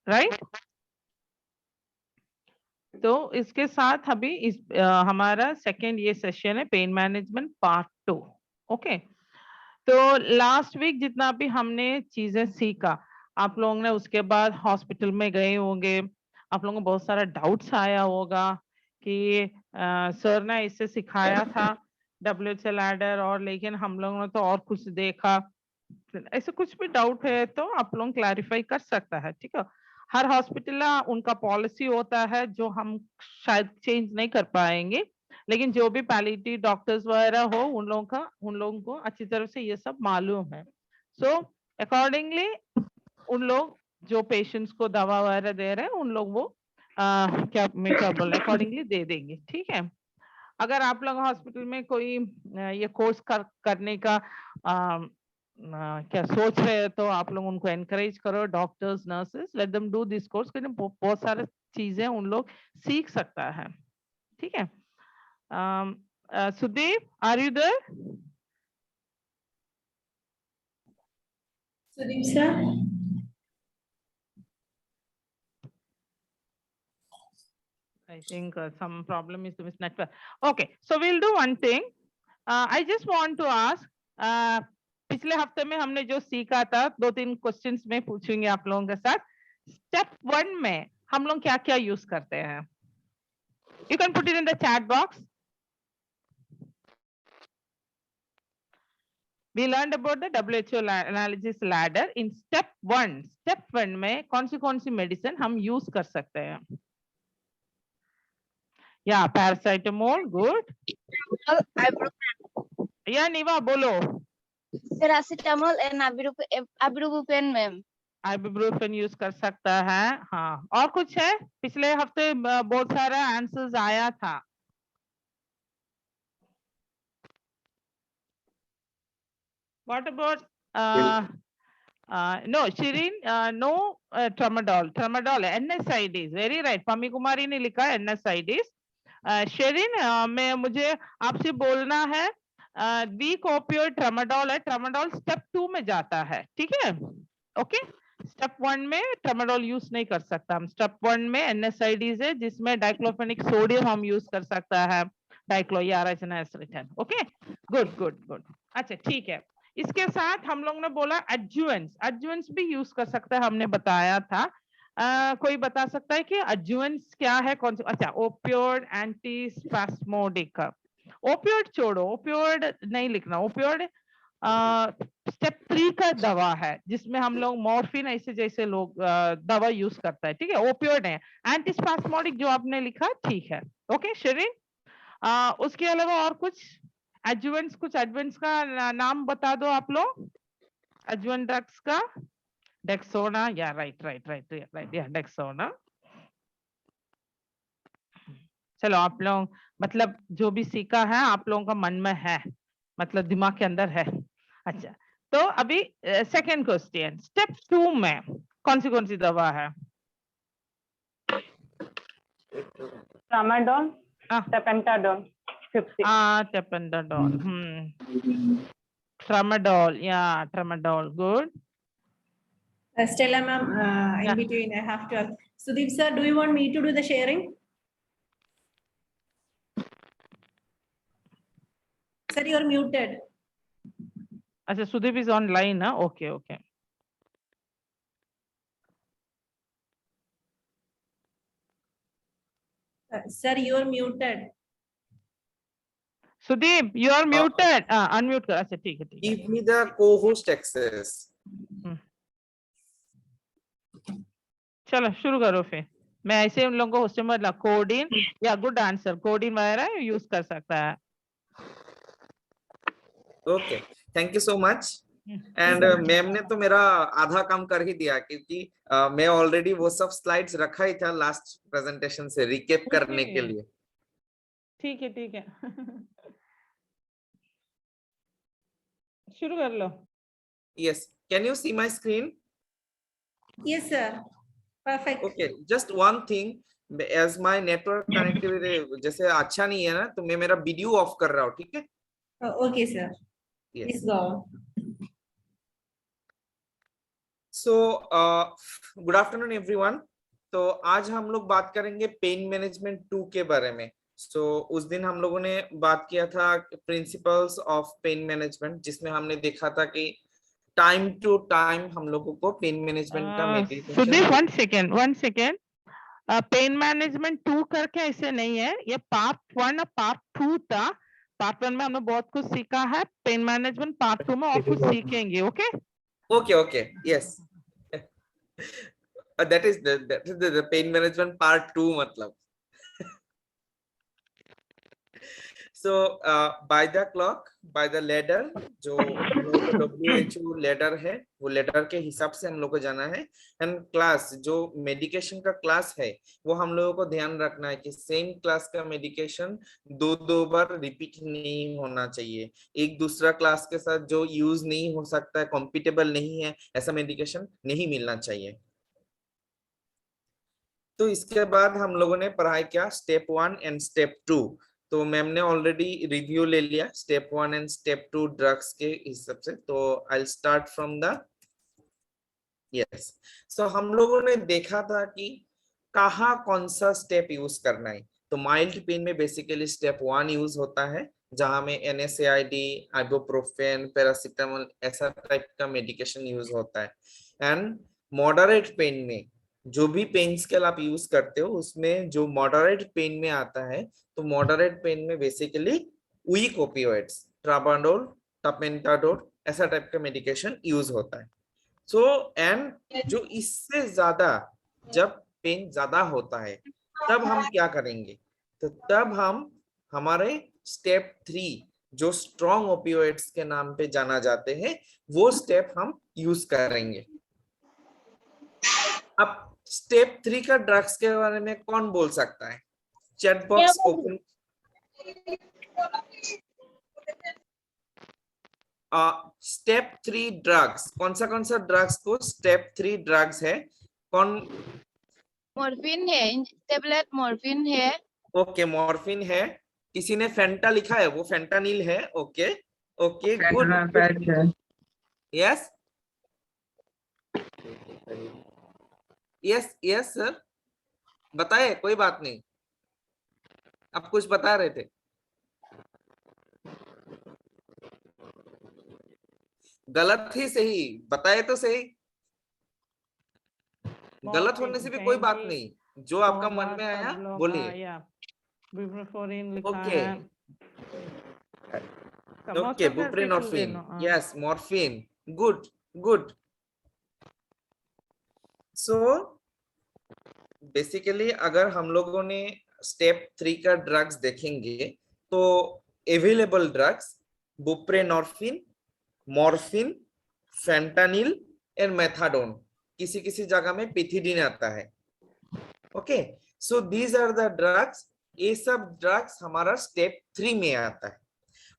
Right. तो इसके साथ अभी हमारा सेकेंड ये सेशन है पेन मैनेजमेंट पार्ट 2। ओके, तो लास्ट वीक जितना भी हमने चीजें सीखा, आप लोगों ने उसके बाद हॉस्पिटल में गए होंगे, आप लोगों को बहुत सारा डाउट्स आया होगा कि सर ने इससे सिखाया था WHO लैडर, और लेकिन हम लोगों ने तो और कुछ देखा। ऐसे कुछ भी डाउट है तो आप लोग क्लैरिफाई कर सकता है, ठीक है। हर हॉस्पिटल उनका पॉलिसी होता है जो हम शायद चेंज नहीं कर पाएंगे, लेकिन जो भी पैलिएटिव डॉक्टर्स वगैरह हो उन लोगों को अच्छी तरह से ये सब मालूम है। सो अकॉर्डिंगली उन लोग जो पेशेंट्स को दवा वगैरह दे रहे हैं उन लोग वो क्या बोल रहे अकॉर्डिंगली दे देंगे, ठीक है। अगर आप लोग हॉस्पिटल में कोई ये कोर्स करने का क्या सोच रहे हैं तो आप लोग उनको एनकरेज करो, doctors nurses, let them do this course, क्योंकि बहुत सारे चीजें उन लोग सीख सकता है, ठीक है। Sudeep, are you there? Sudeep sir. I think some problem is with network. Okay, so we'll do one thing. I just want to ask, पिछले हफ्ते में हमने जो सीखा था 2-3 क्वेश्चंस में पूछेंगे आप लोगों के साथ। स्टेप 1 में हम लोग क्या क्या यूज करते हैं? You can put it in the chat box. We learned about the WHO analysis ladder in step 1. Step 1 में कौन सी मेडिसिन हम यूज कर सकते हैं? या पैरासिटामोल, गुड। या निवा बोलो। Paracetamol and ibuprofen ma'am. Ibuprofen use कर सकता है, हाँ। और कुछ है? पिछले हफ्ते बहुत सारा आंसर्स आया था। What about no, Shirin, no tramadol. Tramadol, NSAIDs, very right. Pammi कुमारी ने लिखा है NSAIDs. शेरिन, मुझे आपसे बोलना है, वीक ओपियोइड ट्रामाडोल है, ट्रामाडोल स्टेप 2 में जाता है, ठीक है। ओके, स्टेप 1 में ट्रामाडोल यूज नहीं कर सकता हम। स्टेप 1 में NSAIDs है जिसमें डाइक्लोफेनिक सोडियम हम यूज कर सकता है, डाइक्लोयाराइसिन। Okay, good good good. अच्छा ठीक है, इसके साथ हम लोग ने बोला एडजुवेंट्स भी यूज कर सकता है, हमने बताया था। कोई बता सकता है कि एडजुवेंट्स क्या है, कौन सा? अच्छा, ओपियोइड एंटीस्पास्मोडिक। ओपियोइड छोड़ो, ओपियोइड नहीं लिखना। ओपियोइड स्टेप 3 का दवा है जिसमें हम लोग मॉर्फिन ऐसे जैसे लोग दवा यूज करता है, ठीक है। ओपियोइड है। एंटीस्पास्मोडिक जो आपने लिखा ठीक है। ओके शेरिन, उसके अलावा और कुछ एडजुवेंट्स, कुछ एडजुवेंट्स का नाम बता दो आप लोग। एडजुवेंट ड्रग्स का डेक्सोना, या राइट या डेक्सोना। चलो आप लोग मतलब जो भी सीखा है आप लोगों का मन में है, मतलब दिमाग के अंदर है। अच्छा, तो अभी सेकंड क्वेश्चन, स्टेप 2 में कौन सी दवा है? Tramadol, tapentadol 50। टेपेंटाडोल, ट्रामाडोल, या tramadol, good. Stella ma'am, in between I have to ask. Sudeep sir, do you want me to do the sharing? Sir, you're muted. अच्छा, Sudeep is online, huh? Okay. Sir, you're muted. Sudeep, you are muted. Unmute कर। अच्छा ठीक है। Give me the co-host access. चलो शुरू करो फिर। मैं ऐसे उन लोगों को होस्ट में कोडिन या गुड आंसर, कोडिन वगैरह यूज कर सकता है। Okay, thank you so much. And ma'am ने तो मेरा आधा काम कर ही दिया, क्योंकि मैं ऑलरेडी वो सब स्लाइड्स रखा ही था लास्ट प्रेजेंटेशन से रिकैप करने के लिए। ठीक है शुरू कर लो। Yes, can you see my screen? Yes sir, perfect. Okay, just one thing, as my network connectivity जैसे अच्छा नहीं है ना, तो मैं मेरा वीडियो ऑफ कर रहा हूँ, ठीक है? Okay sir, please go. So good afternoon everyone. तो आज हम लोग बात करेंगे पेन मैनेजमेंट 2 के बारे में। उस दिन हम लोगों ने बात किया था प्रिंसिपल्स ऑफ पेन मैनेजमेंट, जिसमें हमने देखा था कि टाइम टू टाइम हम लोगों को पेन मैनेजमेंट का Sudeep one second pain management 2 करके ऐसे नहीं है, ये पार्ट 1 और पार्ट 2 था। पार्ट 1 में हमने बहुत कुछ सीखा है, पेन मैनेजमेंट पार्ट 2 में और कुछ सीखेंगे। Okay okay yes, that is the pain management part 2 मतलब। So by the clock, by the ladder, जो हम लोगों को WHO लेडर है, वो लेडर के हिसाब से हम लोग को जाना है। एंड क्लास, जो मेडिकेशन का क्लास है, वो हम लोगों को ध्यान रखना है कि सेम क्लास का मेडिकेशन दो बार रिपीट नहीं होना चाहिए। एक दूसरा क्लास के साथ जो यूज नहीं हो सकता है, कॉम्पिटेबल नहीं है, ऐसा मेडिकेशन नहीं मिलना चाहिए। तो इसके बाद हम लोगों ने पढ़ाई किया स्टेप 1 एंड स्टेप 2। तो मैम ने ऑलरेडी रिव्यू ले लिया स्टेप 1 एंड स्टेप 2 ड्रग्स के हिसाब से। तो I will start from the yes. So हम लोगों ने देखा था कि कहाँ कौन सा स्टेप यूज करना है। तो माइल्ड पेन में बेसिकली स्टेप 1 यूज होता है, जहां में NSAID, आइबुप्रोफेन, पैरासिटामोल ऐसा टाइप का मेडिकेशन यूज होता है। एंड मॉडरेट पेन में जो भी पेन स्केल आप यूज करते हो, उसमें जो मॉडरेट पेन में आता है, तो मॉडरेट पेन में बेसिकली वीक ओपियोइड्स, ट्रामाडोल, टपेंटाडोल ऐसा टाइप का मेडिकेशन यूज होता है। एंड जो इससे ज्यादा, जब पेन ज्यादा होता है, तब हम क्या करेंगे? तो तब हम हमारे स्टेप 3 जो स्ट्रॉन्ग ओपियोइड्स के नाम पे जाना जाते हैं, वो स्टेप हम यूज करेंगे। अब स्टेप 3 का ड्रग्स के बारे में कौन बोल सकता है? Chat box open. Step 3 drugs, कौन सा ड्रग्स को स्टेप 3 ड्रग्स है? कौन? मॉर्फिन है, टेबलेट मॉर्फिन है। ओके, मॉर्फिन है। किसी ने फेंटा लिखा है, वो फेंटानिल है। Okay good, yes yes sir, बताए, कोई बात नहीं। आप कुछ बता रहे थे, गलत ही सही, बताए तो सही। गलत होने से भी कोई बात नहीं, जो आपका मन में आया बोलिए। Okay okay, buprenorphine, yes, morphine, good. So basically अगर हम लोगों ने स्टेप 3 का ड्रग्स देखेंगे, तो available drugs buprenorphine, morphine, fentanyl and methadone, किसी जगह में पिथिडीन आता है। Okay, so these are the drugs. ये सब ड्रग्स हमारा स्टेप 3 में आता है।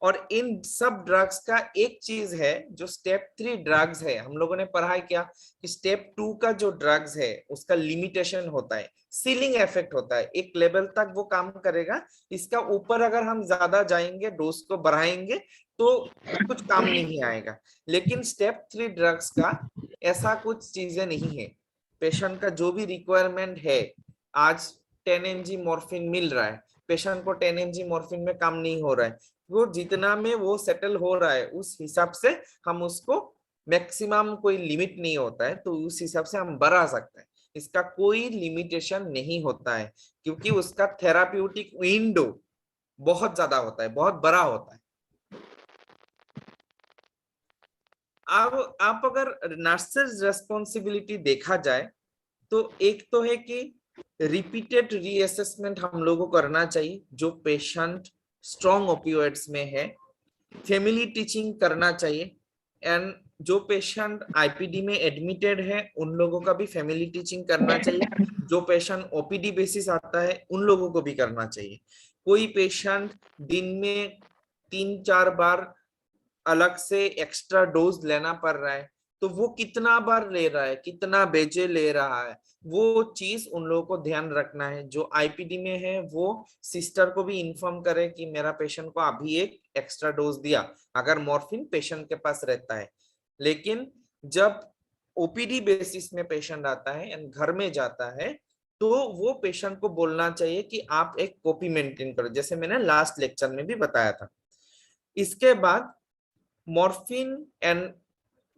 और इन सब ड्रग्स का एक चीज है, जो स्टेप 3 ड्रग्स है, हम लोगों ने पढ़ा क्या कि स्टेप 2 का जो ड्रग्स है उसका लिमिटेशन होता है, सीलिंग इफेक्ट होता है, एक लेवल तक वो काम करेगा। इसका ऊपर अगर हम ज्यादा जाएंगे, डोज को बढ़ाएंगे, तो कुछ काम नहीं आएगा। लेकिन स्टेप 3 ड्रग्स का ऐसा कुछ चीजें नहीं है। पेशेंट का जो भी रिक्वायरमेंट है, आज 10 mg मॉर्फिन मिल रहा है, पेशेंट को 10 mg मॉर्फिन में काम नहीं हो रहा है, वो जितना में वो सेटल हो रहा है, उस हिसाब से हम उसको, मैक्सिमम कोई लिमिट नहीं होता है, तो उस हिसाब से हम बढ़ा सकते हैं। इसका कोई लिमिटेशन नहीं होता है, क्योंकि उसका थेराप्यूटिक विंडो बहुत ज्यादा होता है, बहुत बड़ा होता है। अब आप अगर नर्सेस रेस्पॉन्सिबिलिटी देखा जाए, तो एक तो है कि रिपीटेड रीअसेसमेंट हम लोगों को करना चाहिए, जो पेशेंट स्ट्रॉन्ग ओपियोइड्स में है। फैमिली टीचिंग करना चाहिए, एंड जो पेशेंट आईपीडी में एडमिटेड है, उन लोगों का भी फैमिली टीचिंग करना चाहिए। जो पेशेंट ओपीडी बेसिस आता है, उन लोगों को भी करना चाहिए। कोई पेशेंट दिन में 3-4 बार अलग से एक्स्ट्रा डोज लेना पड़ रहा है, तो वो कितना बार ले रहा है, कितना बेजे ले रहा है, वो चीज उन लोगों को ध्यान रखना है। जो आईपीडी में है, वो सिस्टर को भी इन्फॉर्म करे कि मेरा पेशेंट को अभी एक एक्स्ट्रा डोज दिया, अगर मॉर्फिन पेशेंट के पास रहता है। लेकिन जब ओपीडी बेसिस में पेशेंट आता है एंड घर में जाता है, तो वो पेशेंट को बोलना चाहिए कि आप एक कॉपी मेंटेन करो, जैसे मैंने लास्ट लेक्चर में भी बताया था। इसके बाद मॉर्फिन एंड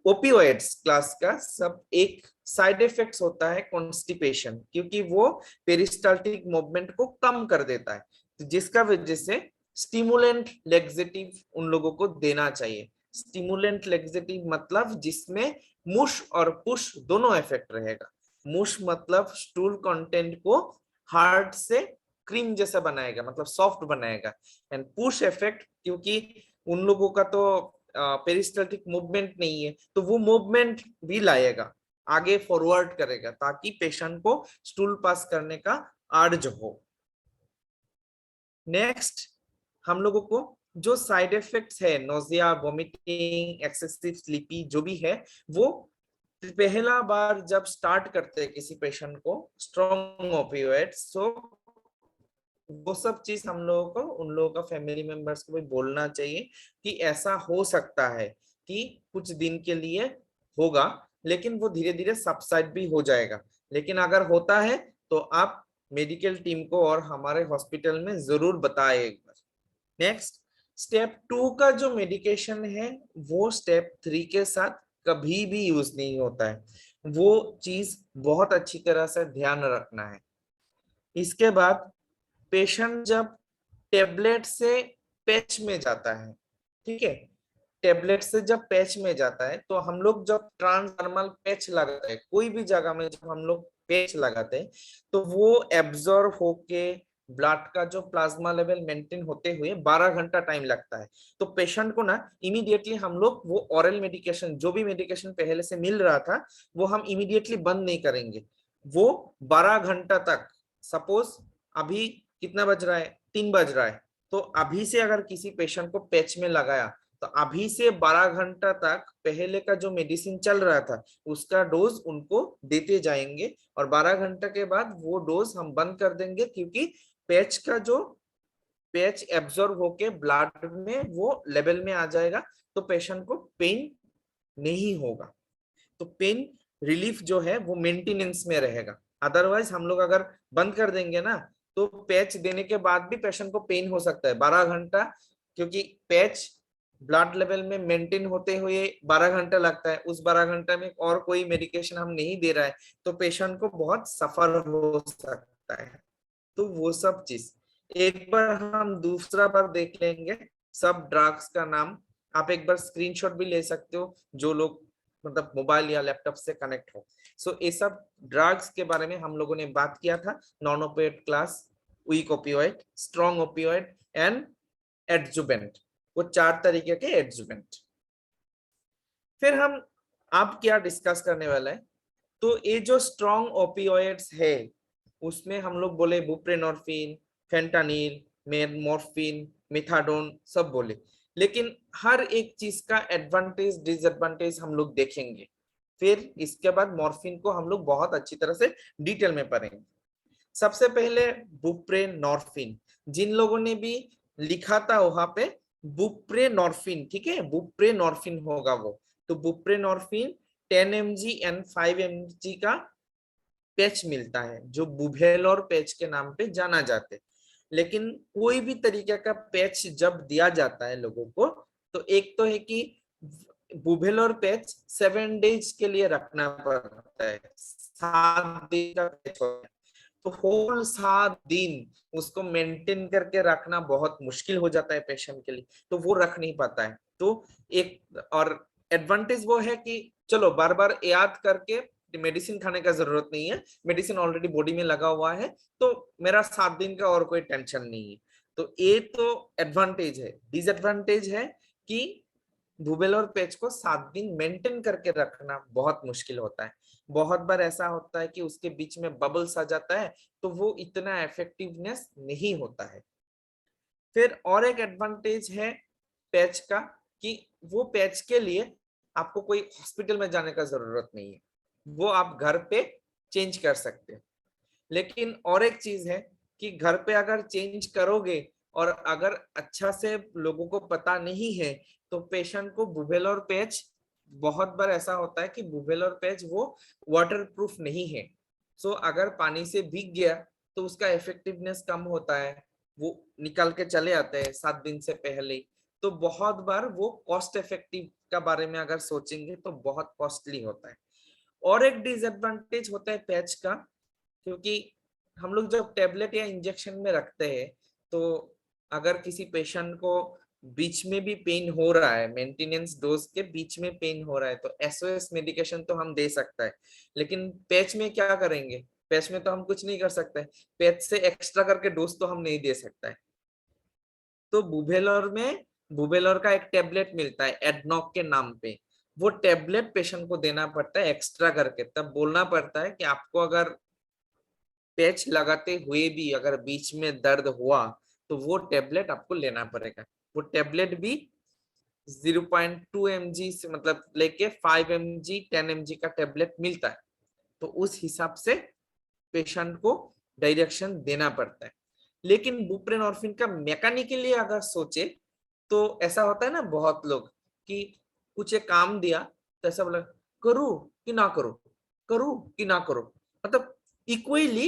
ओपियोइड्स क्लास का सब एक साइड इफेक्ट्स होता है कॉन्स्टिपेशन, क्योंकि वो पेरिस्टाल्टिक मूवमेंट को कम कर देता है, तो जिसका वजह से स्टिमुलेंट लेक्सेटिव उन लोगों को देना चाहिए। स्टिमुलेंट लेक्सेटिव मतलब जिसमें मुश और पुश दोनों इफेक्ट रहेगा। मुश मतलब स्टूल कंटेंट को हार्ड से क्रीम जैसा बनाएगा, मतलब सॉफ्ट बनाएगा, एंड पुश इफेक्ट क्योंकि उन लोगों का तो पेरिस्टाल्टिक मूवमेंट नहीं है, तो वो मूवमेंट भी लाएगा, आगे फॉरवर्ड करेगा, ताकि पेशेंट को स्टूल पास करने का अर्ज हो। नेक्स्ट हम लोगों को जो साइड इफेक्ट्स है, नोजिया, वोमिटिंग, एक्सेसिव स्लीपी जो भी है, वो पहला बार जब स्टार्ट करते हैं किसी पेशेंट को स्ट्रॉन्ग ओपियोइड्स, तो वो सब चीज हम लोगों को उन लोगों का फैमिली मेंबर्स को भी बोलना चाहिए कि ऐसा हो सकता है कि कुछ दिन के लिए होगा, लेकिन वो धीरे धीरे सबसाइड भी हो जाएगा। लेकिन अगर होता है तो आप मेडिकल टीम को और हमारे हॉस्पिटल में जरूर बताएं एक बार। नेक्स्ट, स्टेप 2 का जो मेडिकेशन है वो स्टेप 3 के साथ कभी भी यूज नहीं होता है, वो चीज बहुत अच्छी तरह से ध्यान रखना है। इसके बाद पेशेंट जब टेबलेट से पैच में जाता है, ठीक है, टेबलेट से जब पैच में जाता है, तो हम लोग जब ट्रांसडर्मल पैच लगाते हैं, कोई भी जगह में जब हम लोग पैच लगाते हैं, तो वो एब्जॉर्ब होके ब्लड का जो प्लाज्मा लेवल मेंटेन होते हुए 12 घंटा टाइम लगता है। तो पेशेंट को ना इमीडिएटली हम लोग वो ऑरल मेडिकेशन, जो भी मेडिकेशन पहले से मिल रहा था, वो हम इमीडिएटली बंद नहीं करेंगे। वो 12 घंटा तक, सपोज अभी कितना बज रहा है, 3 बज रहा है, तो अभी से अगर किसी पेशेंट को पैच में लगाया, तो अभी से 12 घंटा तक पहले का जो मेडिसिन चल रहा था उसका डोज उनको देते जाएंगे, और 12 घंटा के बाद वो डोज हम बंद कर देंगे, क्योंकि पैच का जो पैच एब्जॉर्ब होके ब्लड में वो लेवल में आ जाएगा, तो पेशेंट को पेन नहीं होगा। तो पेन रिलीफ जो है वो मेंटेनेंस में रहेगा। अदरवाइज हम लोग अगर बंद कर देंगे ना, तो पैच देने के बाद भी पेशेंट को पेन हो सकता है 12 घंटा, क्योंकि पैच ब्लड लेवल में मेंटेन होते हुए 12 घंटा लगता है, उस 12 घंटा में और कोई मेडिकेशन हम नहीं दे रहा है, तो पेशेंट को बहुत सफर हो सकता है। तो वो सब चीज एक बार हम दूसरा बार देख लेंगे, सब ड्रग्स का नाम आप एक बार स्क्रीनशॉट भी ले सकते हो, जो लोग मतलब मोबाइल या लैपटॉप से कनेक्ट हो। सो ये सब ड्रग्स के बारे में हम लोगों ने बात किया था, non opioid class, weak opioid, strong opioid and adjuvant, वो 4 तरीके के एडजुवेंट। फिर हम आप क्या डिस्कस करने वाला है, तो ये जो स्ट्रॉन्ग ओपियोइड्स है उसमें हम लोग बोले बुप्रेनोर्फिन, फेंटानिल, मॉर्फिन, मेथाडोन सब बोले, लेकिन हर एक चीज का एडवांटेज डिसएडवांटेज हम लोग देखेंगे। फिर इसके बाद मॉर्फिन को हम लोग बहुत अच्छी तरह से डिटेल में पढ़ेंगे। सबसे पहले बुप्रेनोर्फिन, जिन लोगों ने भी लिखा था वहां पे बुप्रेनोर्फिन, ठीक है, बुप्रेनोर्फिन होगा वो, तो बुप्रेनोर्फिन 10 mg एंड 5 mg का पैच मिलता है, जो बुभेलोर पैच के नाम पे जाना जाते। लेकिन कोई भी तरीके का पैच जब दिया जाता है लोगों को, तो एक तो है कि बुभेलोर पैच 7 डेज के लिए रखना पड़ता है, 7 दिन का पैच होता है, तो होल 7 दिन उसको मेंटेन करके रखना बहुत मुश्किल हो जाता है पेशेंट के लिए, तो वो रख नहीं पाता है। तो एक और एडवांटेज वो है कि चलो बार बार याद करके मेडिसिन खाने का जरूरत नहीं है, मेडिसिन ऑलरेडी बॉडी में लगा हुआ है, तो मेरा 7 दिन का और कोई टेंशन नहीं है। तो ये तो एडवांटेज है। डिसएडवांटेज है कि बुबेलोर पैच को 7 दिन मेंटेन करके रखना बहुत मुश्किल होता है। बहुत बार ऐसा होता है कि उसके बीच में बबल्स आ जाता है, तो वो इतना इफेक्टिवनेस नहीं होता है। फिर और एक एडवांटेज है पैच का कि वो पैच के लिए आपको कोई हॉस्पिटल में जाने का जरूरत नहीं है, वो आप घर पे चेंज कर सकते हैं। लेकिन और एक चीज है कि घर पे अगर चेंज करोगे और अगर अच्छा से लोगों को पता नहीं है, तो पेशेंट को बुबेलोर पैच बहुत बार ऐसा होता है कि बुवेलर पैच वो वाटरप्रूफ नहीं है, सो अगर पानी से भीग गया तो उसका इफेक्टिवनेस कम होता है, वो निकाल के चले आते हैं 7 दिन से पहले। तो बहुत बार वो कॉस्ट इफेक्टिव का बारे में अगर सोचेंगे तो बहुत कॉस्टली होता है। और एक डिसएडवांटेज होता है पैच का, क्योंकि हम लोग जब टेबलेट या इंजेक्शन में रखते हैं तो अगर किसी पेशेंट को बीच में भी पेन हो रहा है, मेंटेनेंस डोज के बीच में पेन हो रहा है, तो एसओएस मेडिकेशन तो हम दे सकता है, लेकिन पैच में क्या करेंगे? पैच में तो हम कुछ नहीं कर सकते, पैच से एक्स्ट्रा करके डोज तो हम नहीं दे सकता है। तो बुबेलर का एक टेबलेट मिलता है एडनॉक के नाम पे, वो टेबलेट पेशेंट को देना पड़ता है एक्स्ट्रा करके। तब बोलना पड़ता है कि आपको अगर पैच लगाते हुए भी अगर बीच में दर्द हुआ तो वो टेबलेट आपको लेना पड़ेगा। वो टेबलेट भी 0.2 mg से मतलब लेके 5 mg 10 mg का टेबलेट मिलता है, तो उस हिसाब से पेशेंट को डायरेक्शन देना पड़ता है। लेकिन बुप्रेनॉर्फिन का मैकेनिकली अगर सोचे तो ऐसा होता है ना, बहुत लोग कि कुछ एक काम दिया तो ऐसा बोला करूं कि ना करूं, करूं कि ना करूं, मतलब इक्वली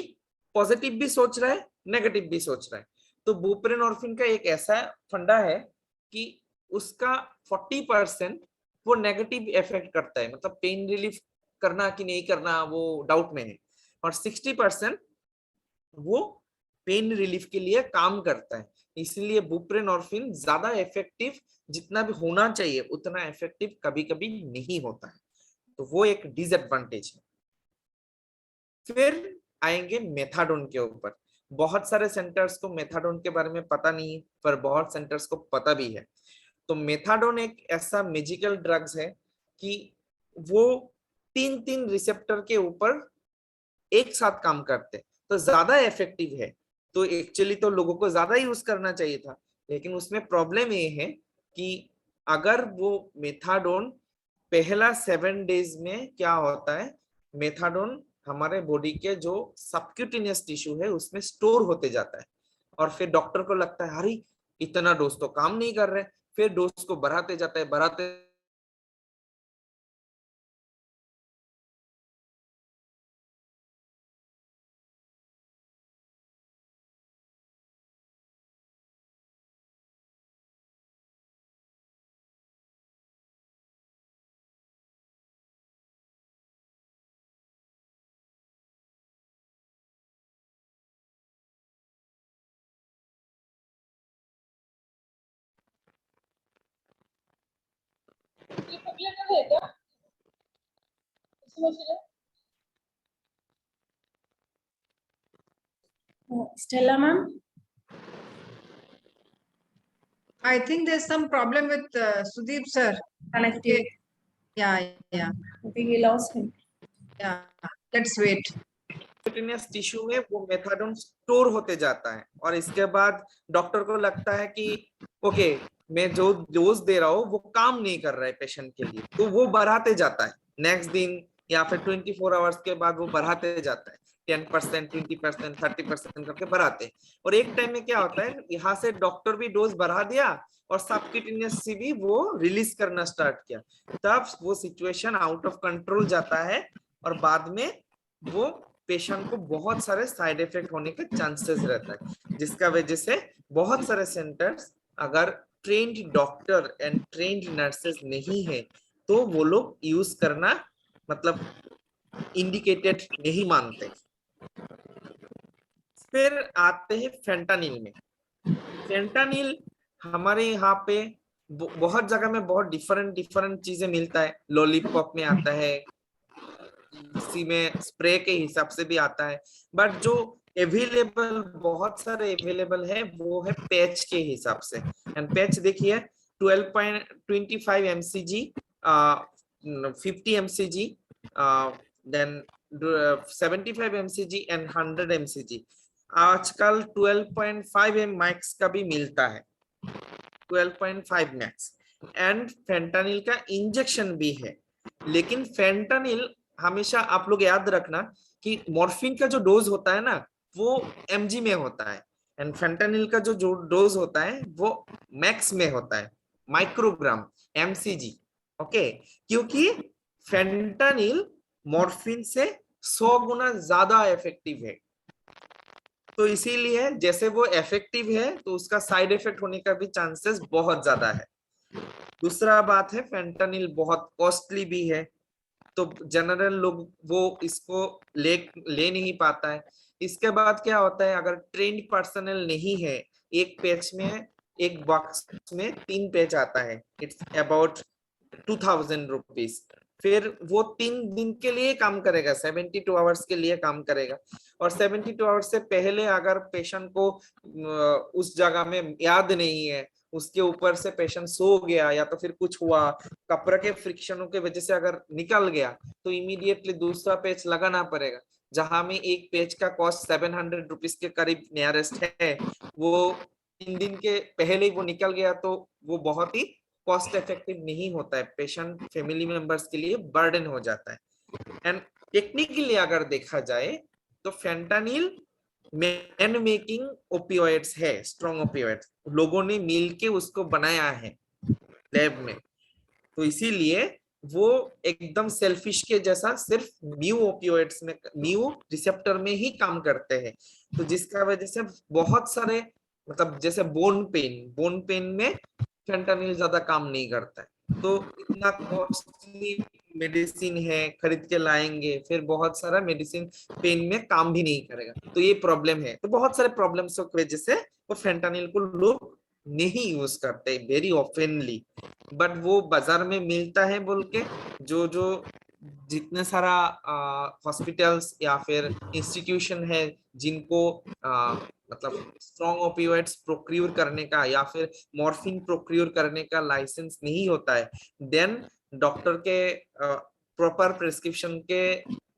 पॉजिटिव भी सोच रहा है नेगेटिव भी सोच रहा है। तो बुप्रेनॉर्फिन का एक ऐसा फंडा है कि उसका 40% वो नेगेटिव इफेक्ट करता है, मतलब पेन रिलीफ करना कि नहीं करना वो डाउट में है, और 60% वो पेन रिलीफ के लिए काम करता है। इसलिए बुप्रेनॉर्फिन ज्यादा इफेक्टिव जितना भी होना चाहिए उतना इफेक्टिव कभी कभी नहीं होता है, तो वो एक डिसएडवांटेज है। फिर आएंगे मेथाडोन के ऊपर। बहुत सारे सेंटर्स को मेथाडोन के बारे में पता नहीं, पर बहुत सेंटर्स को पता भी है। तो मेथाडोन एक ऐसा मैजिकल ड्रग्स है कि वो 3 रिसेप्टर के ऊपर एक साथ काम करते, तो ज्यादा इफेक्टिव है। तो एक्चुअली तो लोगों को ज्यादा यूज करना चाहिए था, लेकिन उसमें प्रॉब्लम ये है कि अगर वो मेथाडोन पहला 7 डेज में क्या होता है, मेथाडोन हमारे बॉडी के जो सबक्यूटेनियस टिश्यू है उसमें स्टोर होते जाता है, और फिर डॉक्टर को लगता है अरे इतना डोज तो काम नहीं कर रहे, फिर डोज को बढ़ाते जाता है, बढ़ाते Stella ma'am. I think there's some problem with Sudeep sir. Connected. Yeah. I think we lost him. Yeah. Let's wait. Subcutaneous tissue में वो मेथाडोन स्टोर होते जाता है, और इसके बाद डॉक्टर को लगता है कि ओके मैं जो डोज दे रहा हूँ वो काम नहीं कर रहा है पेशेंट के लिए, तो वो बढ़ाते जाता है नेक्स्ट दिन या फिर 24 आवर्स के बाद वो बढ़ाते जाता है 10%, 20%, 30% करके बढ़ाते। और एक टाइम में क्या होता है, यहाँ से डॉक्टर भी डोज बढ़ा दिया और सबक्यूटेनियस से भी वो रिलीज करना स्टार्ट किया, तब वो सिचुएशन आउट ऑफ कंट्रोल जाता है, और बाद में वो पेशेंट को बहुत सारे साइड इफेक्ट होने के चांसेस रहता है, जिसका वजह से बहुत सारे सेंटर्स अगर trained doctor and trained nurses नहीं है तो वो लोग यूज करना मतलब इंडिकेटेड नहीं मानते। फिर आते हैं फेंटानिल में। फेंटानिल हमारे यहाँ पे बहुत जगह में बहुत डिफरेंट चीजें मिलता है, लॉलीपॉप में आता है, इसी में स्प्रे के हिसाब से भी आता है, बट जो अवेलेबल बहुत सारे अवेलेबल है वो है पैच के हिसाब से। एंड पैच देखिए 12.25 mcg, 50 mcg, then 75 mcg and 100 mcg। आजकल 12.5 मैक्स का भी मिलता है, 12.5 मैक्स। एंड फेंटानिल का इंजेक्शन भी है, लेकिन फेंटानिल हमेशा आप लोग याद रखना कि मॉर्फिन का जो डोज होता है ना वो mg में होता है, एंड फेंटानिल का जो डोज होता है वो मैक्स में होता है, माइक्रोग्राम mcg। ओके, क्योंकि फेंटानिल मॉर्फिन से 100 गुना ज्यादा इफेक्टिव है। तो इसीलिए जैसे वो इफेक्टिव है तो उसका साइड इफेक्ट होने का भी चांसेस बहुत ज्यादा है। दूसरा बात है, फेंटानिल बहुत कॉस्टली भी है, तो जनरल लोग वो इसको ले नहीं पाता है। इसके बाद क्या होता है, अगर ट्रेंड पर्सनल नहीं है, एक पेज में, एक बॉक्स में 3 पेज आता है, इट्स अबाउट 2000 रुपीज। फिर वो 3 दिन के लिए काम करेगा, 72 आवर्स के लिए काम करेगा। और 72 आवर्स से पहले अगर पेशेंट को उस जगह में याद नहीं है, उसके ऊपर से पेशेंट सो गया या तो फिर कुछ हुआ, कपड़े के फ्रिक्शनों के वजह से अगर निकल गया, तो इमीडिएटली दूसरा पेज लगाना पड़ेगा। जहां में एक पेज का कॉस्ट 700 रुपीज के करीब नियरेस्ट है, वो 3 दिन के पहले ही वो निकल गया, तो वो बहुत ही कॉस्ट इफेक्टिव नहीं होता है, पेशेंट फैमिली मेंबर्स के लिए बर्डन हो जाता है। एंड टेक्निकली अगर देखा जाए तो फेंटानिल मैन मेकिंग ओपियोइड्स है, स्ट्रॉन्ग ओपियोइड्स, लोगों ने मिलके उसको बनाया है लैब में, तो इसीलिए वो एकदम सेल्फिश के जैसा सिर्फ म्यू ओपियोइड्स में, म्यू रिसेप्टर में ही काम करते हैं। तो जिसका वजह से बहुत सारे, मतलब जैसे बोन पेन में फेंटानिल ज्यादा काम नहीं करता है, तो इतना कॉस्टली मेडिसिन है, खरीद के लाएंगे, फिर बहुत सारा मेडिसिन पेन में काम भी नहीं करेगा, तो ये प्रॉब्लम है। तो बहुत सारे प्रॉब्लम्स की वजह से वो फेंटानिल को लोग नहीं यूज करते वेरी ऑफनली, बट वो बाजार में मिलता है बोल के जो जितने सारा हॉस्पिटल्स या फिर इंस्टीट्यूशन है जिनको मतलब स्ट्रॉन्ग ओपियोइड्स प्रोक्यूर करने का या फिर मॉर्फिन प्रोक्यूर करने का लाइसेंस नहीं होता है, देन डॉक्टर के प्रॉपर प्रिस्क्रिप्शन के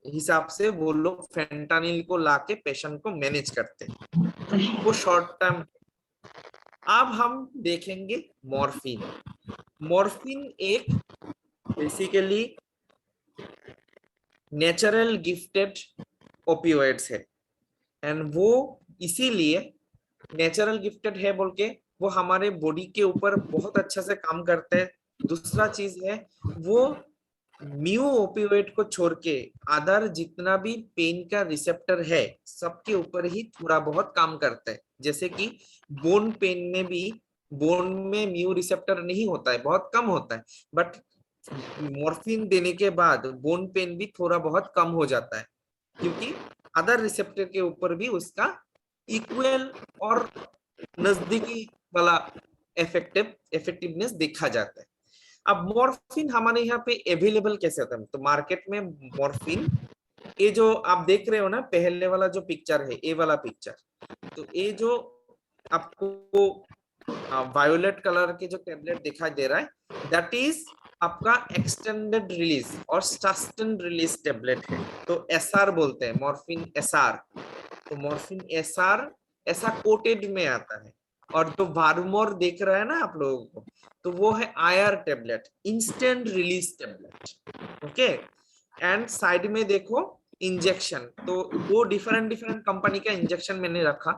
हिसाब से वो लोग फेंटानिल को लाके पेशेंट को मैनेज करते हैं, वो शॉर्ट टर्म। अब हम देखेंगे मॉर्फिन। मॉर्फिन एक बेसिकली नेचुरल गिफ्टेड ओपियोइड्स है, एंड वो इसीलिए नेचुरल गिफ्टेड है बोल के वो हमारे बॉडी के ऊपर बहुत अच्छा से काम करते हैं। दूसरा चीज है, वो म्यू ओपियोइड को छोड़ के अदर जितना भी पेन का रिसेप्टर है सबके ऊपर ही थोड़ा बहुत काम करता है। जैसे कि बोन पेन में भी, बोन में म्यू रिसेप्टर नहीं होता है, बहुत कम होता है, बट मॉर्फिन देने के बाद बोन पेन भी थोड़ा बहुत कम हो जाता है, क्योंकि अदर रिसेप्टर के ऊपर भी उसका इक्वल और नजदीकी वाला इफेक्टिवनेस देखा जाता है। अब मॉर्फिन हमारे यहाँ पे अवेलेबल कैसे होता है, तो मार्केट में मॉर्फिन, ये जो आप देख रहे हो ना, पहले वाला जो पिक्चर है, ये वाला पिक्चर, तो ये जो आपको वायोलेट कलर के जो टेबलेट दिखाई दे रहा है, दैट इज आपका एक्सटेंडेड रिलीज और सस्टेन्ड रिलीज टेबलेट है, तो एसआर बोलते हैं, मॉर्फिन एसआर। तो मॉर्फिन एसआर ऐसा कोटेड में आता है, और जो वार्मोर देख रहा है ना आप लोगों को, तो वो है IR tablet, instant release tablet. Okay, and side में देखो इंजेक्शन, तो दो डिफरेंट कंपनी का इंजेक्शन मैंने रखा,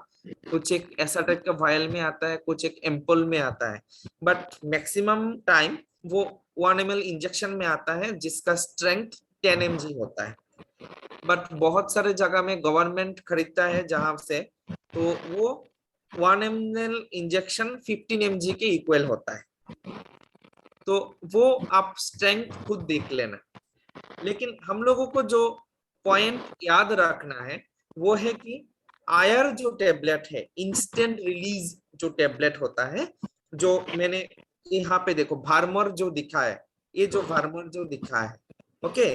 कुछ एक ऐसा टाइप का वायल में आता है, कुछ एक एम्पल में आता है, बट मैक्सिमम टाइम वो 1 ml इंजेक्शन में आता है जिसका स्ट्रेंथ 10 mg होता है। बट बहुत सारे जगह में गवर्नमेंट खरीदता है जहां से, तो वो 1 ml इंजेक्शन 15 mg के इक्वल होता है, तो वो आप स्ट्रेंथ खुद देख लेना। लेकिन हम लोगों को जो पॉइंट याद रखना है वो है कि आयर जो टेबलेट है, इंस्टेंट रिलीज जो टेबलेट होता है, जो मैंने यहाँ पे देखो वार्मर जो दिखा है, ये जो वार्मर जो दिखा है, ओके,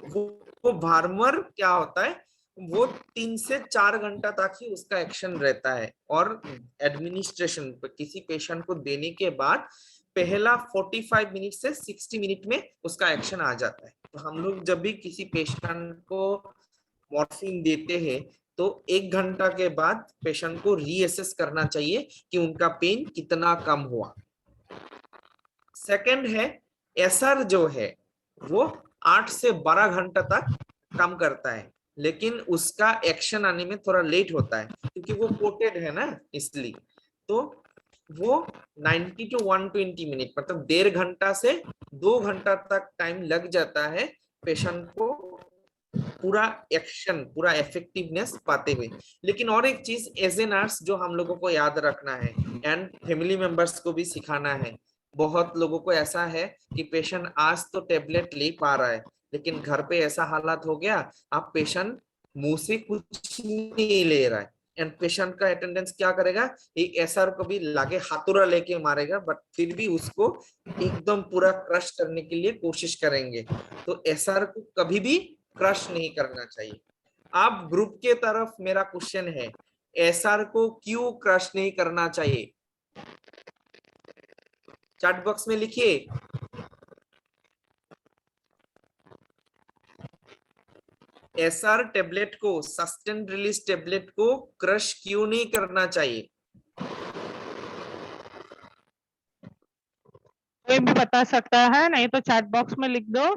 वो वार्मर क्या होता है, वो 3 से 4 घंटा तक ही उसका एक्शन रहता है, और एडमिनिस्ट्रेशन किसी पेशेंट को देने के बाद पहला 45 मिनट से 60 मिनट में उसका एक्शन आ जाता है। तो हम लोग जब भी किसी पेशेंट को मॉर्फिन देते हैं तो 1 घंटा के बाद पेशेंट को रीअसेस करना चाहिए कि उनका पेन कितना कम हुआ। सेकंड है, एसआर जो है वो 8 से 12 घंटा तक काम करता है, लेकिन उसका एक्शन आने में थोड़ा लेट होता है क्योंकि वो कोटेड है ना, इसलिए। तो वो 90 to 120 मिनट, मतलब 1.5 घंटा से 2 घंटा तक टाइम लग जाता है पेशेंट को पूरा एक्शन, पूरा इफेक्टिवनेस पाते हुए। लेकिन और एक चीज एज ए नर्स जो हम लोगों को याद रखना है एंड फैमिली मेंबर्स को भी सिखाना है, बहुत लोगों को ऐसा है कि पेशेंट आज तो टेबलेट ले पा रहा है, लेकिन घर पे ऐसा हालात हो गया, आप पेशेंट मुंह से कुछ नहीं ले रहा है, एंड पेशेंट का अटेंडेंस क्या करेगा, एक एसआर को भी लागे हाथुरा लेके मारेगा, बट फिर भी उसको एकदम पूरा क्रश करने के लिए कोशिश करेंगे। तो एसआर को कभी भी क्रश नहीं करना चाहिए। आप ग्रुप के तरफ मेरा क्वेश्चन है, एसआर को क्यों क्रश नहीं करना चाहिए? चैट बॉक्स में लिखिए। एसआर टेबलेट को, सस्टेन रिलीज टेबलेट को क्रश क्यों नहीं करना चाहिए? कोई भी बता सकता है, नहीं तो चैट बॉक्स में लिख दो।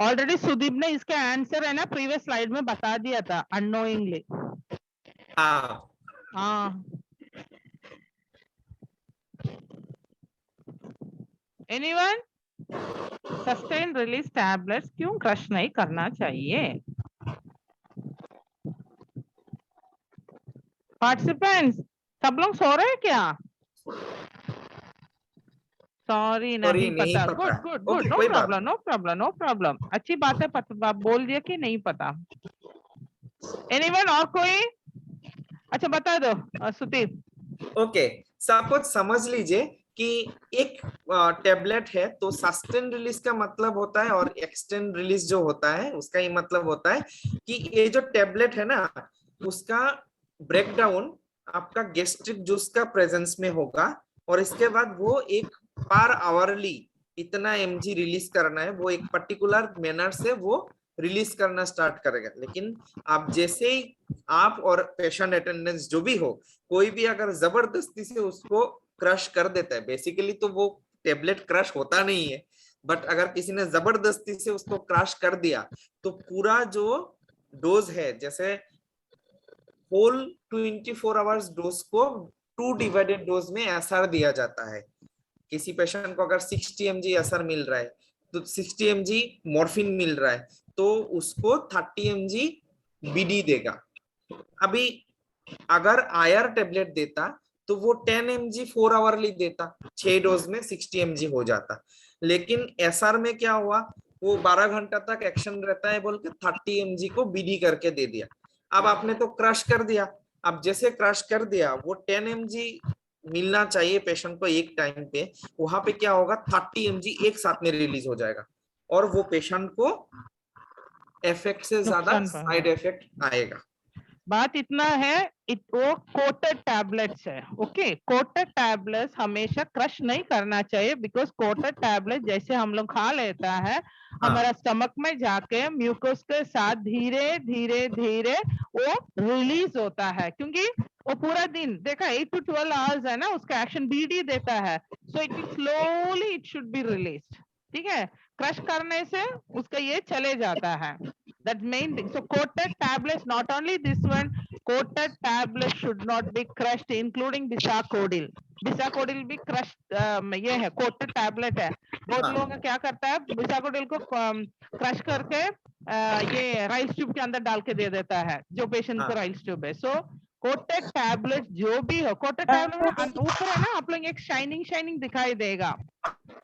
ऑलरेडी सुदीप ने इसका आंसर है ना प्रीवियस स्लाइड में बता दिया था, अननोइंगली। हाँ, एनीवन? सस्टेन रिलीज टैबलेट्स क्यों क्रश नहीं करना चाहिए? पार्टिसिपेंट्स सब लोग सो रहे हैं क्या? सॉरी नहीं पता। Good good good, no problem no problem no problem, अच्छी बात है, पता बोल दिया कि नहीं पता। एनीवन और कोई? अच्छा बता दो सुदीप। ओके, सपोज समझ लीजिए कि एक टेबलेट है, तो सस्टेन रिलीज का मतलब होता है और एक्सटेंड रिलीज जो होता है उसका ये मतलब होता है कि ये जो टेबलेट है ना, उसका ब्रेकडाउन आपका गैस्ट्रिक जूस का प्रेजेंस में होगा, और इसके बाद वो एक पर आवरली इतना mg रिलीज करना है, वो एक पर्टिकुलर मैनर से वो रिलीज करना स्टार्ट करेगा। लेकिन आप जैसे ही आप और पेशेंट अटेंडेंस जो भी हो, कोई भी अगर जबरदस्ती से उसको क्रश कर देता है, बेसिकली तो वो टेबलेट क्रश होता नहीं है, बट अगर किसी ने जबरदस्ती से उसको क्रश कर दिया, तो पूरा जो डोज है, जैसे होल 24 आवर्स डोज को 2 डिवाइडेड डोज में एसआर दिया जाता है। किसी पेशेंट को अगर 60 mg एसआर मिल रहा है, तो 60 mg मॉर्फिन मिल रहा है, तो उसको 30 mg बीडी देगा। अभी अगर आयर टेबलेट देता तो वो 10 mg 4 आवरली देता, 6 डोज में 60 mg हो जाता। लेकिन एसआर में क्या हुआ, वो 12 घंटा तक एक्शन रहता है बोल के 30 mg को बीडी करके दे दिया। अब आपने तो क्रश कर दिया, अब जैसे क्रश कर दिया, वो 10 mg मिलना चाहिए पेशेंट को एक टाइम पे, वहां पे क्या होगा, 30 mg एक साथ में रिलीज हो जाएगा, और वो पेशेंट को इफेक्ट से ज्यादा साइड इफेक्ट आएगा। बात इतना है, वो कोटेड टैबलेट्स है। ओके, कोटेड टैबलेट्स हमेशा क्रश नहीं करना चाहिए, बिकॉज कोटेड टैबलेट जैसे हम लोग खा लेता है, हमारा स्टमक में जाके म्यूकोस के साथ धीरे धीरे धीरे वो रिलीज होता है, क्योंकि वो पूरा दिन देखा 8 to 12 आवर्स है ना, उसका एक्शन बीडी देता है, so it slowly it should be released. ठीक है, क्रश करने से उसका ये चले जाता है, that's main thing. So coated tablets, not only this one, coated tablets should not be crushed, including Bisacodil. Bisacodil भी crushed ये है, coated tablet है। बहुत लोग क्या करता है, Bisacodil को क्रश करके ये राइस ट्यूब के अंदर डाल के दे देता है, जो पेशेंट को राइस ट्यूब है। सो कोटेड टैबलेट जो भी हो, कोटेड टैबलेट ऊपर है ना, आप लोग एक शाइनिंग दिखाई देगा,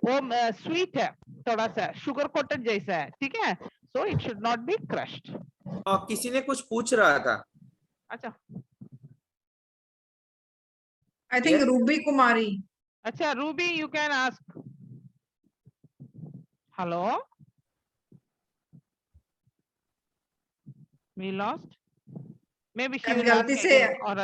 वो स्वीट है, थोड़ा सा शुगर कोटेड जैसा है। ठीक है, so it should not be crushed. किसी ने कुछ पूछ रहा था। अच्छा, I think Ruby Kumari. अच्छा Ruby, you can ask. Hello, we lost. Maybe she will ask again, और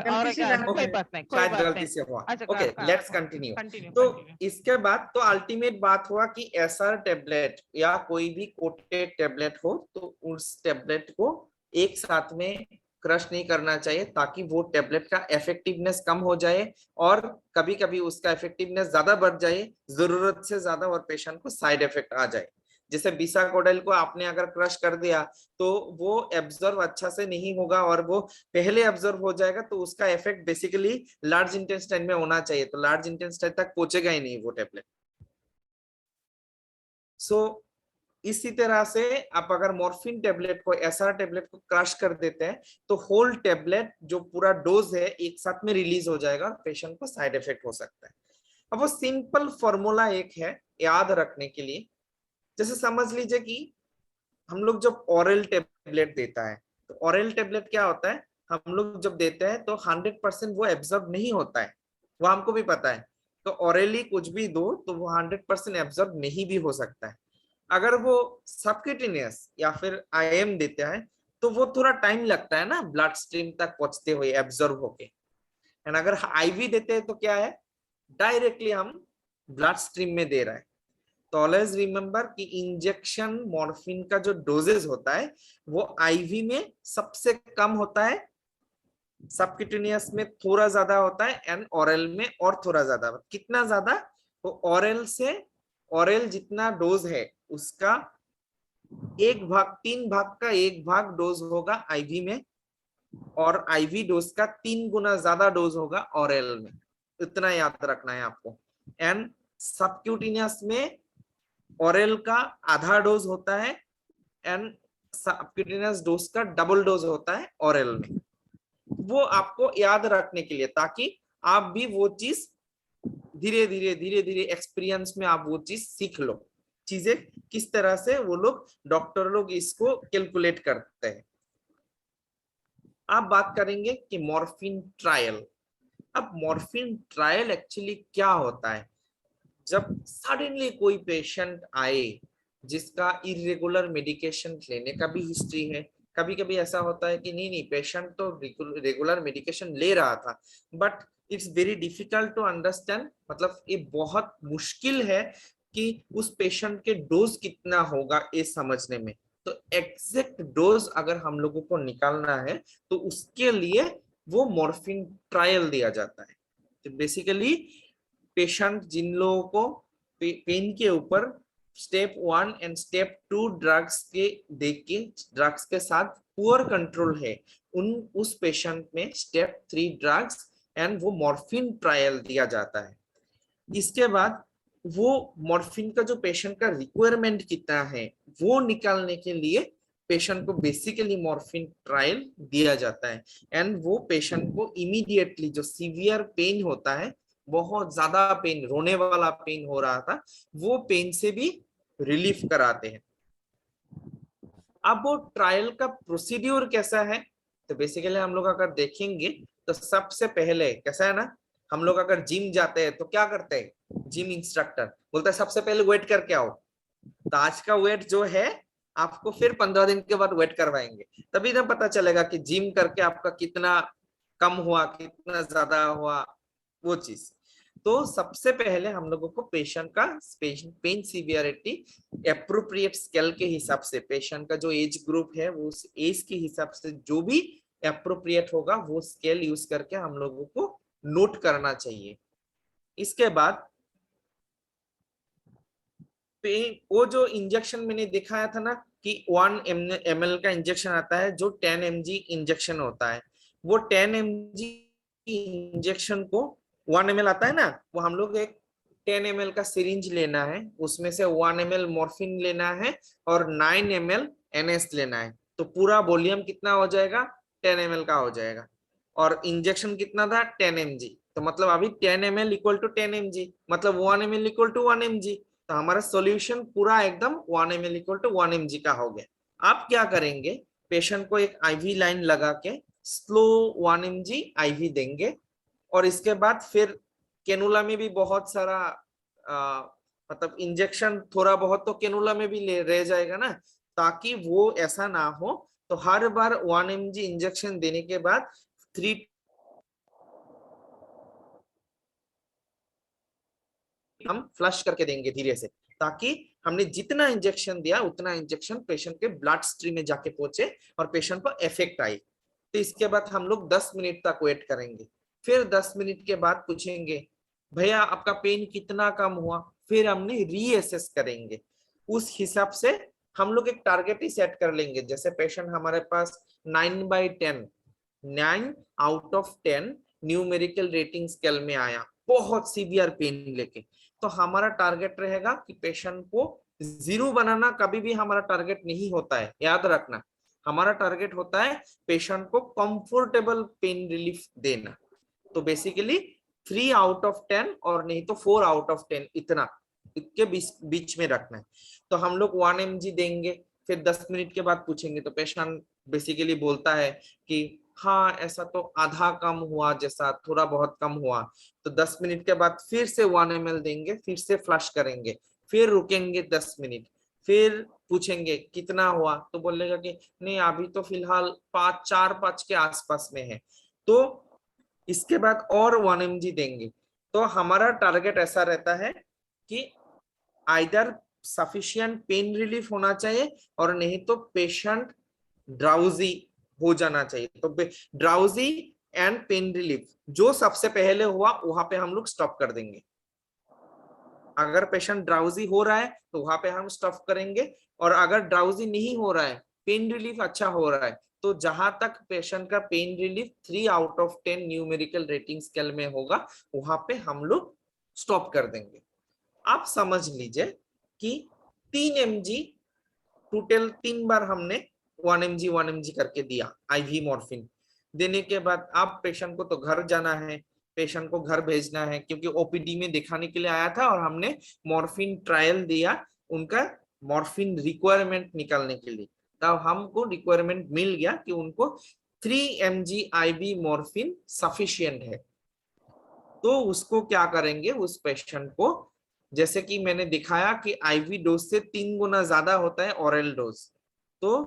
कोई बात नहीं, कोई बात गलती नहीं। से हुआ। अच्छा, ओके, लेट्स कंटिन्यू। कंटिन्यू। तो इसके बाद तो अल्टीमेट बात हुआ कि एसआर टेबलेट या कोई भी कोटेड टेबलेट हो, तो उस टेबलेट को एक साथ में क्रश नहीं करना चाहिए, ताकि वो टेबलेट का इफेक्टिवनेस कम हो जाए, और कभी कभी उसका इफेक्टिवनेस ज्यादा बढ़ जाए, जरूरत से ज्यादा, और पेशेंट को साइड इफेक्ट आ जाए। जैसे बिसाकोडाइल को आपने अगर क्रश कर दिया तो वो एब्जॉर्ब अच्छा से नहीं होगा और वो पहले एब्जॉर्ब हो जाएगा, तो उसका इफेक्ट बेसिकली लार्ज इंटेस्टाइन में होना चाहिए, तो लार्ज इंटेस्टाइन तक पहुंचेगा ही नहीं वो टेबलेट। सो इसी तरह से आप अगर मॉर्फिन टेबलेट को, एसआर टेबलेट को क्रश कर देते हैं तो होल टेबलेट जो पूरा डोज है एक साथ में रिलीज हो जाएगा, पेशेंट को साइड इफेक्ट हो सकता है। अब वो सिंपल फॉर्मूला एक है याद रखने के लिए, जैसे समझ लीजिए कि हम लोग जब ऑरल टेबलेट देता है तो ऑरल टेबलेट क्या होता है, हम लोग जब देते हैं तो 100% वो एब्जॉर्ब नहीं होता है, वो हमको भी पता है। तो ऑरली कुछ भी दो तो वो 100% एब्जॉर्ब नहीं भी हो सकता है। अगर वो सबक्यूटेनियस या फिर आईएम देते हैं तो वो थोड़ा टाइम लगता है ना ब्लड स्ट्रीम तक पहुंचते हुए एब्जॉर्ब होके। एंड अगर आईवी देते हैं तो क्या है, डायरेक्टली हम ब्लड स्ट्रीम में दे रहा है। तो ऑलवेज रिमेंबर कि इंजेक्शन मॉर्फिन का जो डोजेज होता है वो आईवी में सबसे कम होता है, सबक्यूटेनियस में थोड़ा ज्यादा होता है एंड ऑरल में और थोड़ा ज्यादा। कितना ज्यादा, तो ऑरल से ऑरल जितना डोज है उसका 3 भाग का 1 भाग डोज होगा आईवी में, और आईवी डोज का 3 गुना ज्यादा डोज होगा ऑरल में। इतना याद रखना है आपको। एंड सबक्यूटेनियस में ऑरल का आधा डोज होता है एंड सबक्यूटेनियस डोज का डबल डोज होता है ऑरल में। वो आपको याद रखने के लिए, ताकि आप भी वो चीज धीरे धीरे एक्सपीरियंस में आप वो चीज सीख लो, चीजें किस तरह से वो लोग डॉक्टर लोग इसको कैलकुलेट करते हैं। आप बात करेंगे कि मॉर्फिन ट्रायल। अब मॉर्फिन ट्रायल एक्चुअली क्या होता है, जब सडनली कोई पेशेंट आए जिसका इरेगुलर मेडिकेशन लेने का भी हिस्ट्री है, कभी कभी ऐसा होता है कि नहीं पेशेंट तो रेगुलर मेडिकेशन ले रहा था but it's very difficult to understand, मतलब ये बहुत मुश्किल है कि उस पेशेंट के डोज कितना होगा ये समझने में। तो एग्जैक्ट डोज अगर हम लोगों को निकालना है तो उसके लिए वो मॉर्फिन ट्रायल दिया जाता है। तो बेसिकली पेशेंट जिन लोगों को पेन के ऊपर स्टेप 1 एंड स्टेप 2 ड्रग्स के देख के ड्रग्स के साथ पुअर कंट्रोल है, उस पेशेंट में स्टेप 3 ड्रग्स एंड वो मॉर्फिन ट्रायल दिया जाता है। इसके बाद वो मॉर्फिन का जो पेशेंट का रिक्वायरमेंट कितना है वो निकालने के लिए पेशेंट को बेसिकली मॉर्फिन ट्रायल दिया जाता है। एंड वो पेशेंट को इमीडिएटली जो सीवियर पेन होता है, बहुत ज्यादा पेन, रोने वाला पेन हो रहा था, वो पेन से भी रिलीफ कराते हैं। अब वो ट्रायल का प्रोसीड्यूर कैसा है, तो बेसिकली हम लोग अगर देखेंगे तो सबसे पहले कैसा है ना, हम लोग अगर जिम जाते हैं तो क्या करते हैं, जिम इंस्ट्रक्टर बोलता है सबसे पहले वेट करके आओ। तो आज का वेट जो है आपको फिर 15 दिन के बाद वेट करवाएंगे, तभी ना पता चलेगा कि जिम करके आपका कितना कम हुआ, कितना ज्यादा हुआ वो चीज। तो सबसे पहले हम लोगों को पेशेंट का पेन सीवियरिटी एप्रोप्रिएट स्केल के हिसाब से, पेशेंट का जो एज ग्रुप है वो उस एज के हिसाब से जो भी एप्रोप्रिएट होगा वो स्केल यूज करके हम लोगों को नोट करना चाहिए। इसके बाद वो जो इंजेक्शन मैंने दिखाया था ना कि 1 ml का इंजेक्शन आता है जो 10 mg इंजेक्शन होता है, वो 10 mg इंजेक्शन को 1 ml आता है ना, वो हम लोग एक 10 ml का सिरिंज लेना है, उसमें से 1 ml मॉर्फिन लेना है और 9 ml NS लेना है। तो पूरा वॉल्यूम कितना हो जाएगा, 10 ml का हो जाएगा। और इंजेक्शन कितना था, 10 mg। तो मतलब अभी 10 ml इक्वल टू 10 mg, मतलब 1 ml इक्वल टू 1 mg। तो हमारा सॉल्यूशन पूरा एकदम 1 ml इक्वल टू 1 mg का हो गया। आप क्या करेंगे, पेशेंट को एक आईवी लाइन लगा के स्लो 1 mg आईवी देंगे, और इसके बाद फिर कैनुला में भी बहुत सारा मतलब इंजेक्शन थोड़ा बहुत तो कैनुला में भी रह जाएगा ना, ताकि वो ऐसा ना हो। तो हर बार 1 mg इंजेक्शन देने के बाद 3 हम फ्लश करके देंगे धीरे से, ताकि हमने जितना इंजेक्शन दिया उतना इंजेक्शन पेशेंट के ब्लड स्ट्रीम में जाके पहुंचे और पेशेंट को इफेक्ट आई। तो इसके बाद हम लोग 10 मिनट तक वेट करेंगे, फिर 10 मिनट के बाद पूछेंगे भैया आपका पेन कितना कम हुआ, फिर हमने रीअसेस करेंगे। उस हिसाब से हम लोग एक टारगेट ही सेट कर लेंगे। जैसे पेशेंट हमारे पास 9/10 9 out of 10 numerical rating scale में आया, बहुत सीवियर पेन लेके, तो हमारा टारगेट रहेगा कि पेशेंट को 0 बनाना कभी भी हमारा टारगेट नहीं होता है, याद रखना। हमारा टारगेट होता है पेशेंट को कंफर्टेबल पेन रिलीफ देना। तो बेसिकली 3 आउट ऑफ 10 और नहीं तो 4 आउट ऑफ 10, इतना इसके बीच में रखना है। तो हम लोग 1 mg देंगे, फिर 10 मिनट के बाद पूछेंगे तो पेशेंट बेसिकली बोलता है कि हाँ ऐसा तो आधा कम हुआ, जैसा थोड़ा बहुत कम हुआ। तो 10 मिनट के बाद फिर से 1 ml देंगे, फिर से फ्लश करेंगे, फिर रुकेंगे 10 मिनट, फिर पूछेंगे कितना हुआ, तो बोलेगा कि नहीं अभी तो फिलहाल 4-5 के आसपास में है। तो इसके बाद और 1 mg देंगे। तो हमारा टारगेट ऐसा रहता है कि आइदर सफिशिएंट पेन रिलीफ होना चाहिए और नहीं तो पेशेंट ड्राउजी हो जाना चाहिए। तो ड्राउजी एंड पेन रिलीफ जो सबसे पहले हुआ वहां पे हम लोग स्टॉप कर देंगे। अगर पेशेंट ड्राउजी हो रहा है तो वहां पे हम स्टॉप करेंगे, और अगर ड्राउजी नहीं हो रहा है, पेन रिलीफ अच्छा हो रहा है, तो जहां तक पेशेंट का pain relief 3 out of 10 numerical rating scale में होगा वहां पे हम लोग स्टॉप कर देंगे। आप समझ लीजिए कि 3 mg टोटल 3 बार हमने 1 mg करके दिया आईवी मॉर्फिन। देने के बाद आप पेशेंट को तो घर जाना है, पेशेंट को घर भेजना है, क्योंकि ओपीडी में दिखाने के लिए आया था और हमने मॉर्फिन ट्रायल दिया उनका मॉर्फिन रिक्वायरमेंट निकालने के लिए। तब हमको रिक्वायरमेंट मिल गया कि उनको 3 mg आईवी मॉर्फिन सफिशिएंट है। तो उसको क्या करेंगे, उस पेशेंट को, जैसे कि मैंने दिखाया कि आईवी डोज से 3 गुना ज्यादा होता है ओरल डोज, तो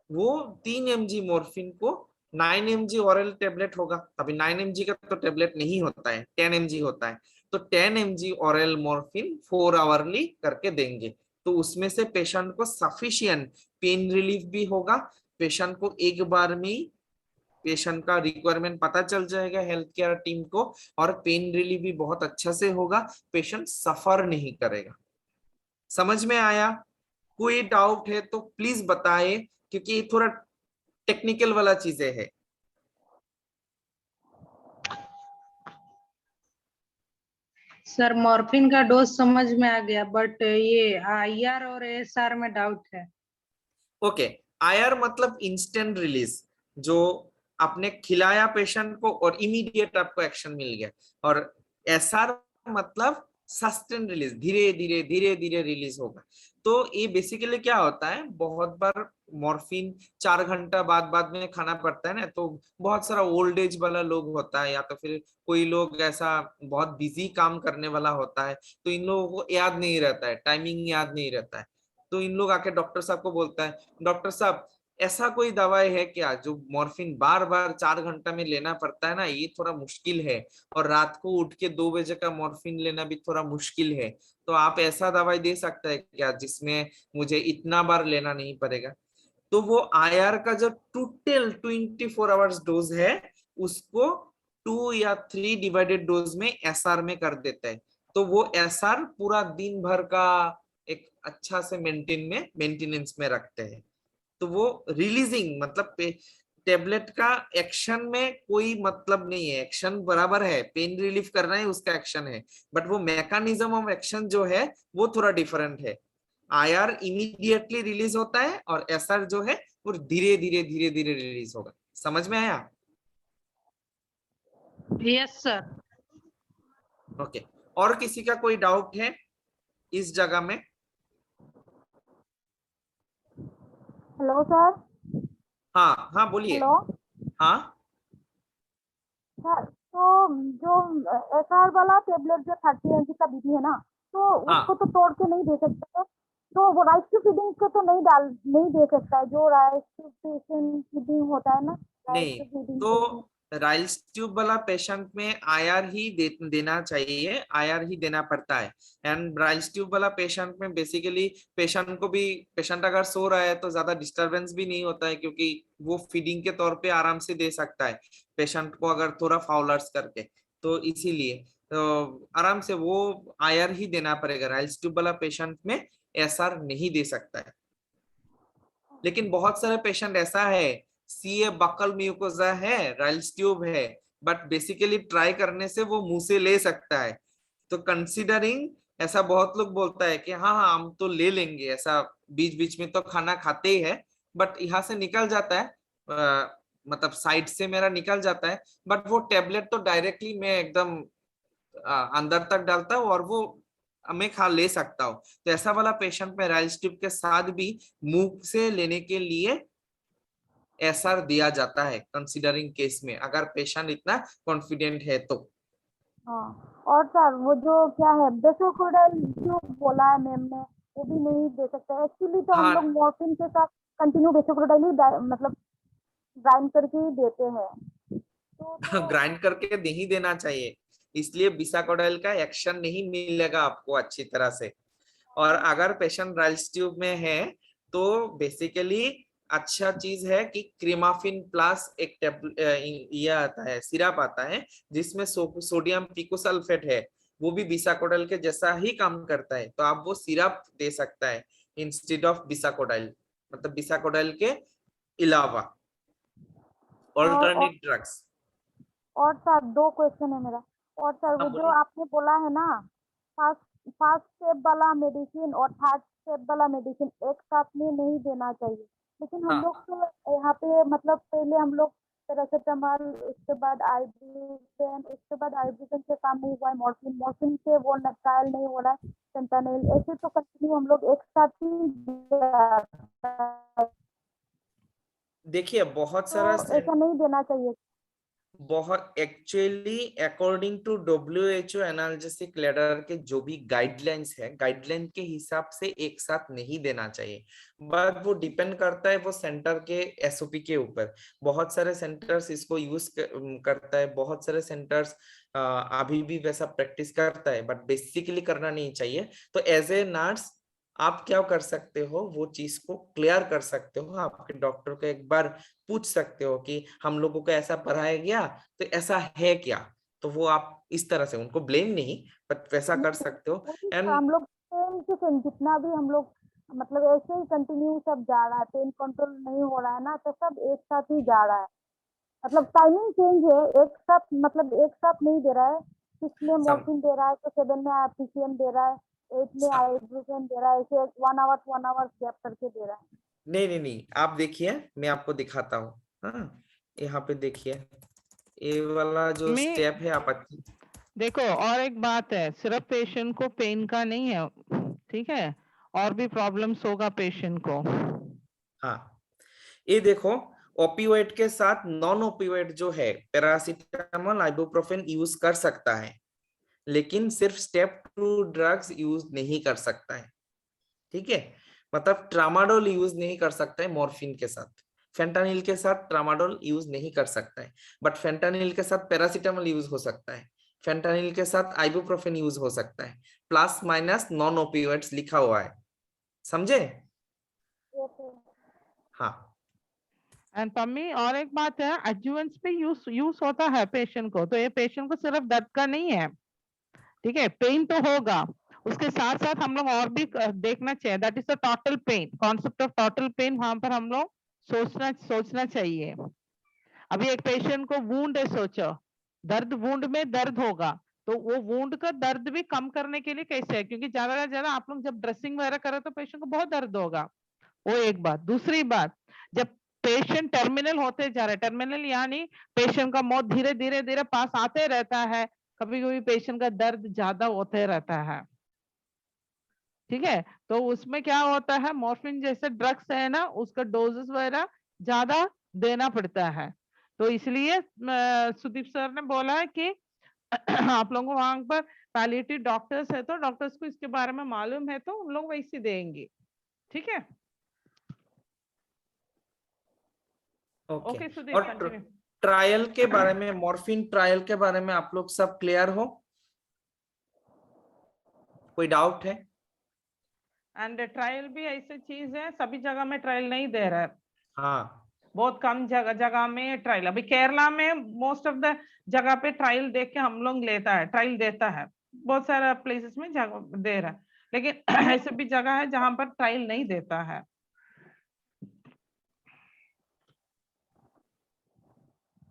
वो 3 mg मॉर्फिन को 9 mg ओरल टेबलेट होगा। अभी 9 mg का तो टेबलेट नहीं होता है, 10 mg होता है। तो 10 mg ओरल मॉर्फिन 4 आवरली करके देंगे। तो उसमें से पेशेंट को सफिशिएंट पेन रिलीफ भी होगा, पेशेंट को एक बार में ही पेशेंट का रिक्वायरमेंट पता चल जाएगा हेल्थ केयर टीम को, और पेन रिलीफ भी बहुत अच्छा से होगा, पेशेंट सफर नहीं करेगा। समझ में आया? कोई डाउट है तो प्लीज बताए, क्योंकि ये थोड़ा टेक्निकल वाला चीजें है। सर मॉर्फिन का डोज समझ में आ गया, बट ये आईआर और एएसआर में डाउट है। ओके, आईआर मतलब इंस्टेंट रिलीज, जो आपने खिलाया पेशेंट को और इमीडिएट आपको एक्शन मिल गया, और एसआर मतलब सस्टेन रिलीज, धीरे धीरे रिलीज होगा। तो ये बेसिकली क्या होता है, बहुत बार मॉर्फिन 4 घंटा बाद में खाना पड़ता है ना, तो बहुत सारा ओल्ड एज वाला लोग होता है, या तो फिर कोई लोग ऐसा बहुत बिजी काम करने वाला होता है, तो इन लोगों को याद नहीं रहता है, टाइमिंग याद नहीं रहता है। तो इन लोग आके डॉक्टर साहब को बोलता है, डॉक्टर साहब ऐसा कोई दवाई है क्या जो मॉर्फिन बार 4 घंटा में लेना पड़ता है ना, ये थोड़ा मुश्किल है, और रात को उठ के 2 बजे का मॉर्फिन लेना भी थोड़ा मुश्किल है, तो आप ऐसा दवाई दे सकते हैं क्या जिसमें मुझे इतना बार लेना नहीं पड़ेगा? तो वो आईआर का जो टोटल 24 आवर्स डोज है उसको 2 या 3 डिवाइडेड डोज में एसआर में कर देता है। तो वो एसआर पूरा दिन भर का एक अच्छा से मेंटेनेंस में रखते हैं। तो वो रिलीजिंग मतलब टेबलेट का एक्शन में कोई मतलब नहीं है, एक्शन बराबर है, पेन रिलीफ करना है उसका एक्शन है, बट वो मैकेनिज्म ऑफ एक्शन जो है वो थोड़ा डिफरेंट है। आईआर इमीडिएटली रिलीज होता है और एसआर जो है वो धीरे धीरे रिलीज होगा। समझ में आया? Yes sir. ओके, और किसी का कोई डाउट है इस जगह में? Hello sir. हाँ बोलिए। हेलो हाँ सर, तो जो एसआर वाला टेबलेट जो 30 mg का बीबी है ना, तो हाँ। उसको तो तोड़ के नहीं दे सकते, तो वो राइस टू फीडिंग को तो नहीं दे सकता है, जो राइस टू फीडिंग होता है ना, राइस टू नहीं, फीडिंग। तो राइल्स ट्यूब वाला पेशेंट में आईआर ही देना चाहिए, आईआर ही देना पड़ता है। एंड राइल्स ट्यूब वाला पेशेंट में बेसिकली पेशेंट को भी, पेशेंट अगर सो रहा है तो ज्यादा डिस्टरबेंस भी नहीं होता है, क्योंकि वो फीडिंग के तौर पे आराम से दे सकता है पेशेंट को अगर थोड़ा फाउलर्स करके, तो इसीलिए तो आराम से वो आईआर ही देना पड़ेगा राइल्स ट्यूब वाला पेशेंट में। एसआर नहीं दे सकता है। लेकिन बहुत सारे पेशेंट ऐसा है, सीए बकल म्यूकोजा है, राइल्स ट्यूब है, बट बेसिकली ट्राई करने से वो मुंह से ले सकता है। तो कंसीडरिंग ऐसा बहुत लोग बोलता है कि हाँ हाँ हम तो ले लेंगे, ऐसा बीच बीच में तो खाना खाते ही है, बट यहाँ से निकल जाता है, मतलब साइड से मेरा निकल जाता है, बट वो टेबलेट तो डायरेक्टली मैं एकदम अंदर तक डालता हूँ और वो मैं खा ले सकता हूँ। तो ऐसा वाला पेशेंट में राइल्स ट्यूब के साथ भी मुंह से लेने के लिए एसआर दिया जाता है, कंसीडरिंग केस में, अगर पेशेंट इतना कॉन्फिडेंट है तो। हाँ, और सर वो जो क्या है बेसोक्रोडाइल जो बोला है मैम ने, वो भी नहीं दे सकते एक्चुअली। तो हम हाँ। लोग मॉर्फिन के साथ कंटिन्यू बेसोक्रोडाइल ही मतलब ग्राइंड करके ही देते हैं। तो ग्राइंड करके नहीं देना चाहिए, इसलिए बिसाकोडाइल का एक्शन नहीं मिलेगा आपको अच्छी तरह से। और अगर पेशेंट राइल्स ट्यूब में है तो बेसिकली अच्छा चीज है कि क्रीमाफिन प्लस एक ये आता है, सिरप आता है जिसमें सोडियम पिकोसल्फेट है, वो भी बिसाकोडाइल के जैसा ही काम करता है। तो आप वो सिरप दे सकता है इंस्टेड ऑफ बिसाकोडाइल, मतलब बिसाकोडाइल के अलावा ऑल्टरनेट ड्रग्स। और सर 2 क्वेश्चन है मेरा। और सर वो जो आपने बोला है ना फर्स्ट स्टेप वाला मेडिसिन और थर्ड स्टेप वाला मेडिसिन एक साथ में नहीं देना चाहिए, लेकिन हम लोग तो यहाँ पे मतलब पहले हम लोग पैरासिटामोल, उसके बाद आइबुप्रोफेन, उसके बाद आइबुप्रोफेन से काम नहीं हुआ है, मॉर्फिन से वो ट्रायल नहीं हो रहा है, फेंटानिल, ऐसे तो कंटिन्यू हम लोग एक साथ ही। देखिए बहुत सारा तो ऐसा नहीं देना चाहिए। बहुत actually according to WHO analgesic ladder के जो भी गाइडलाइंस है, गाइडलाइन के हिसाब से एक साथ नहीं देना चाहिए, बट वो डिपेंड करता है वो सेंटर के SOP के ऊपर। बहुत सारे सेंटर्स इसको यूज करता है, बहुत सारे सेंटर्स अभी भी वैसा प्रैक्टिस करता है, बट बेसिकली करना नहीं चाहिए। तो एज ए नर्स आप क्या कर सकते हो, वो चीज को क्लियर कर सकते हो, आपके डॉक्टर को एक बार पूछ सकते हो कि हम लोगों को ऐसा पढ़ाया गया तो ऐसा है क्या, तो वो आप इस तरह से उनको ब्लेम नहीं बट वैसा कर सकते हो। एंड हम लोग जितना भी हम लोग मतलब ऐसे ही कंटिन्यू सब जा रहा है, पेन कंट्रोल नहीं हो रहा है ना, तो सब एक साथ ही जा रहा है, मतलब टाइमिंग चेंज है, एक साथ मतलब एक साथ नहीं दे रहा है। 6 में मॉर्फिन दे रहा है तो 7 में PCM दे रहा है, 8 में आइबुप्रोफेन दे रहा है, ऐसे 1 आवर गैप करके दे रहा है। नहीं, आप देखिए मैं आपको दिखाता हूँ। हाँ यहाँ पे देखिए ये वाला जो स्टेप है आप देखो, और एक बात है, सिर्फ पेशेंट को पेन का नहीं है, ठीक है, और भी प्रॉब्लम्स होगा पेशेंट को। हाँ ये देखो, ओपियोइड के साथ नॉन ओपियोइड जो है पैरासिटामोल, आइबुप्रोफेन यूज कर सकता है, लेकिन सिर्फ स्टेप 2 ड्रग्स यूज नहीं कर सकता है, ठीक है। मतलब ट्रामाडोल यूज नहीं कर सकता है मॉर्फिन के साथ, फेंटानिल के साथ ट्रामाडोल यूज नहीं कर सकता है, बट फेंटानिल के साथ पैरासिटामोल यूज हो सकता है, फेंटानिल के साथ आइबुप्रोफेन यूज हो सकता है, प्लस माइनस नॉन ओपियोइड्स लिखा हुआ है, समझे। हाँ एंड पम्मी और एक बात है, एडजुवेंट्स पे यूज होता है पेशेंट को, तो ये पेशेंट को सिर्फ दर्द का नहीं है, ठीक है, पेन तो होगा, उसके साथ साथ हम लोग और भी देखना चाहिए, that is the total pain, concept of total pain वहां पर हम लोग सोचना चाहिए। अभी एक पेशेंट को वुंड है, सोचो दर्द, वुंड में दर्द होगा, तो वो वुंड का दर्द भी कम करने के लिए कैसे है, क्योंकि ज्यादा से ज्यादा आप लोग जब ड्रेसिंग वगैरह करो तो पेशेंट को बहुत दर्द होगा, वो एक बात। दूसरी बात, जब पेशेंट टर्मिनल होते जा रहे, टर्मिनल यानी पेशेंट का मौत धीरे धीरे धीरे पास आते रहता है, कभी कभी पेशेंट का दर्द ज्यादा होते रहता है, ठीक है, तो उसमें क्या होता है, मॉर्फिन जैसे ड्रग्स है ना, उसका डोजेस वगैरह ज्यादा देना पड़ता है, तो इसलिए सुदीप सर ने बोला है कि आप लोगों को वहां पर पैलिएटिव डॉक्टर्स है, तो डॉक्टर्स को इसके बारे में मालूम है, तो उन लोग वैसे देंगे, ठीक है। ओके सुदीप और कंटिन्यू। ट्रायल के बारे में, मॉर्फिन ट्रायल के बारे में आप लोग सब क्लियर हो, कोई डाउट है। एंड ट्रायल भी ऐसी चीज है, सभी जगह में ट्रायल नहीं दे रहा है, हाँ बहुत कम जगह में ट्रायल, अभी केरला में मोस्ट ऑफ द जगह पे ट्रायल देख के हम लोग लेता है, ट्रायल देता है, बहुत सारा प्लेसेस में दे रहा है, लेकिन ऐसे भी जगह है जहां पर ट्रायल नहीं देता है।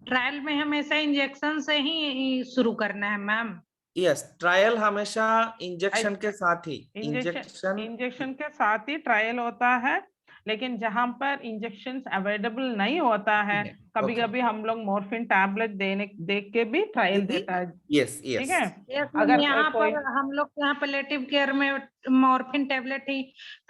ट्रायल में हमेशा इंजेक्शन से ही शुरू करना है मैम। यस, ट्रायल हमेशा इंजेक्शन के साथ ही, इंजेक्शन के साथ ही ट्रायल होता है, लेकिन जहां पर इंजेक्शन अवेलेबल नहीं होता है, कभी कभी हम लोग मॉर्फिन टैबलेट देख के भी ट्रायल देता है। यस ठीक यस, है, अगर अगर यहाँ कोई पर हम लोग यहाँ पैलेटिव केयर में मॉर्फिन टेबलेट ही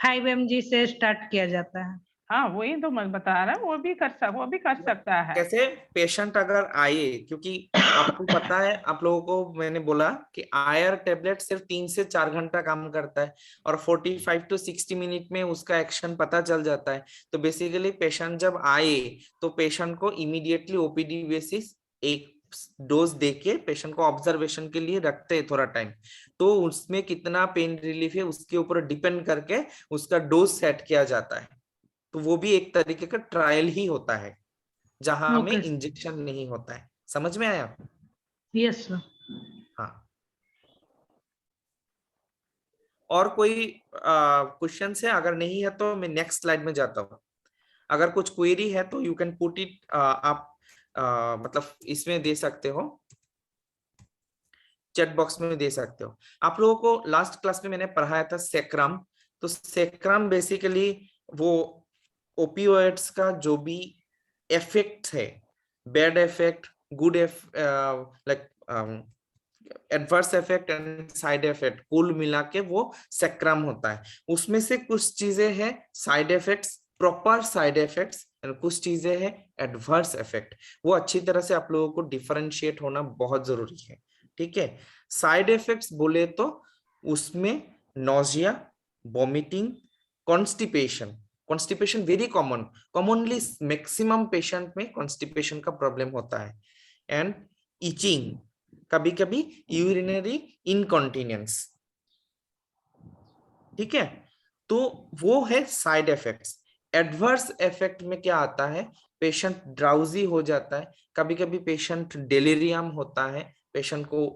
5 mg से स्टार्ट किया जाता है। हाँ वही तो मैं बता रहा हूँ, वो भी कर सकता है। कैसे पेशेंट अगर आए, क्योंकि आपको पता है, आप लोगों को मैंने बोला कि आयर टेबलेट सिर्फ 3 से 4 घंटा काम करता है और 45 to 60 मिनट में उसका एक्शन पता चल जाता है। तो बेसिकली पेशेंट जब आए तो पेशेंट को इमीडिएटली ओपीडी बेसिस एक डोज देके पेशेंट को ऑब्जर्वेशन के लिए रखते हैं थोड़ा टाइम। तो उसमें कितना पेन रिलीफ है उसके ऊपर डिपेंड करके उसका डोज सेट किया जाता है। तो वो भी एक तरीके का ट्रायल ही होता है जहां हमें इंजेक्शन नहीं होता है। समझ में आया? Yes sir. हाँ, और कोई क्वेश्चन है? अगर नहीं है तो मैं नेक्स्ट स्लाइड में जाता हूँ। अगर कुछ क्वेरी है तो यू कैन पुट इट, आप मतलब इसमें दे सकते हो, चैट बॉक्स में दे सकते हो। आप लोगों को लास्ट क्लास में मैंने पढ़ाया था सेक्रम। तो सेक्रम बेसिकली वो ओपियोइड्स का जो भी इफेक्ट है, bad effect, good like adverse effect and side effect, कुल मिला के वो सेक्रम होता है। उसमें से कुछ चीजें हैं side effects, proper side effects, and कुछ चीजें हैं एडवर्स इफेक्ट। वो अच्छी तरह से आप लोगों को डिफरेंशिएट होना बहुत जरूरी है। ठीक है, साइड इफेक्ट्स बोले तो उसमें nausea, vomiting, constipation. Constipation very commonly maximum patient में कॉन्स्टिपेशन का प्रॉब्लम होता है, एंड इचिंग, कभी कभी यूरिनरी इनकॉन्टिनेंस। ठीक है, तो वो है साइड इफेक्ट्स। एडवर्स इफेक्ट में क्या आता है? पेशेंट ड्राउजी हो जाता है, कभी कभी पेशेंट डेलीरियम होता है, पेशेंट को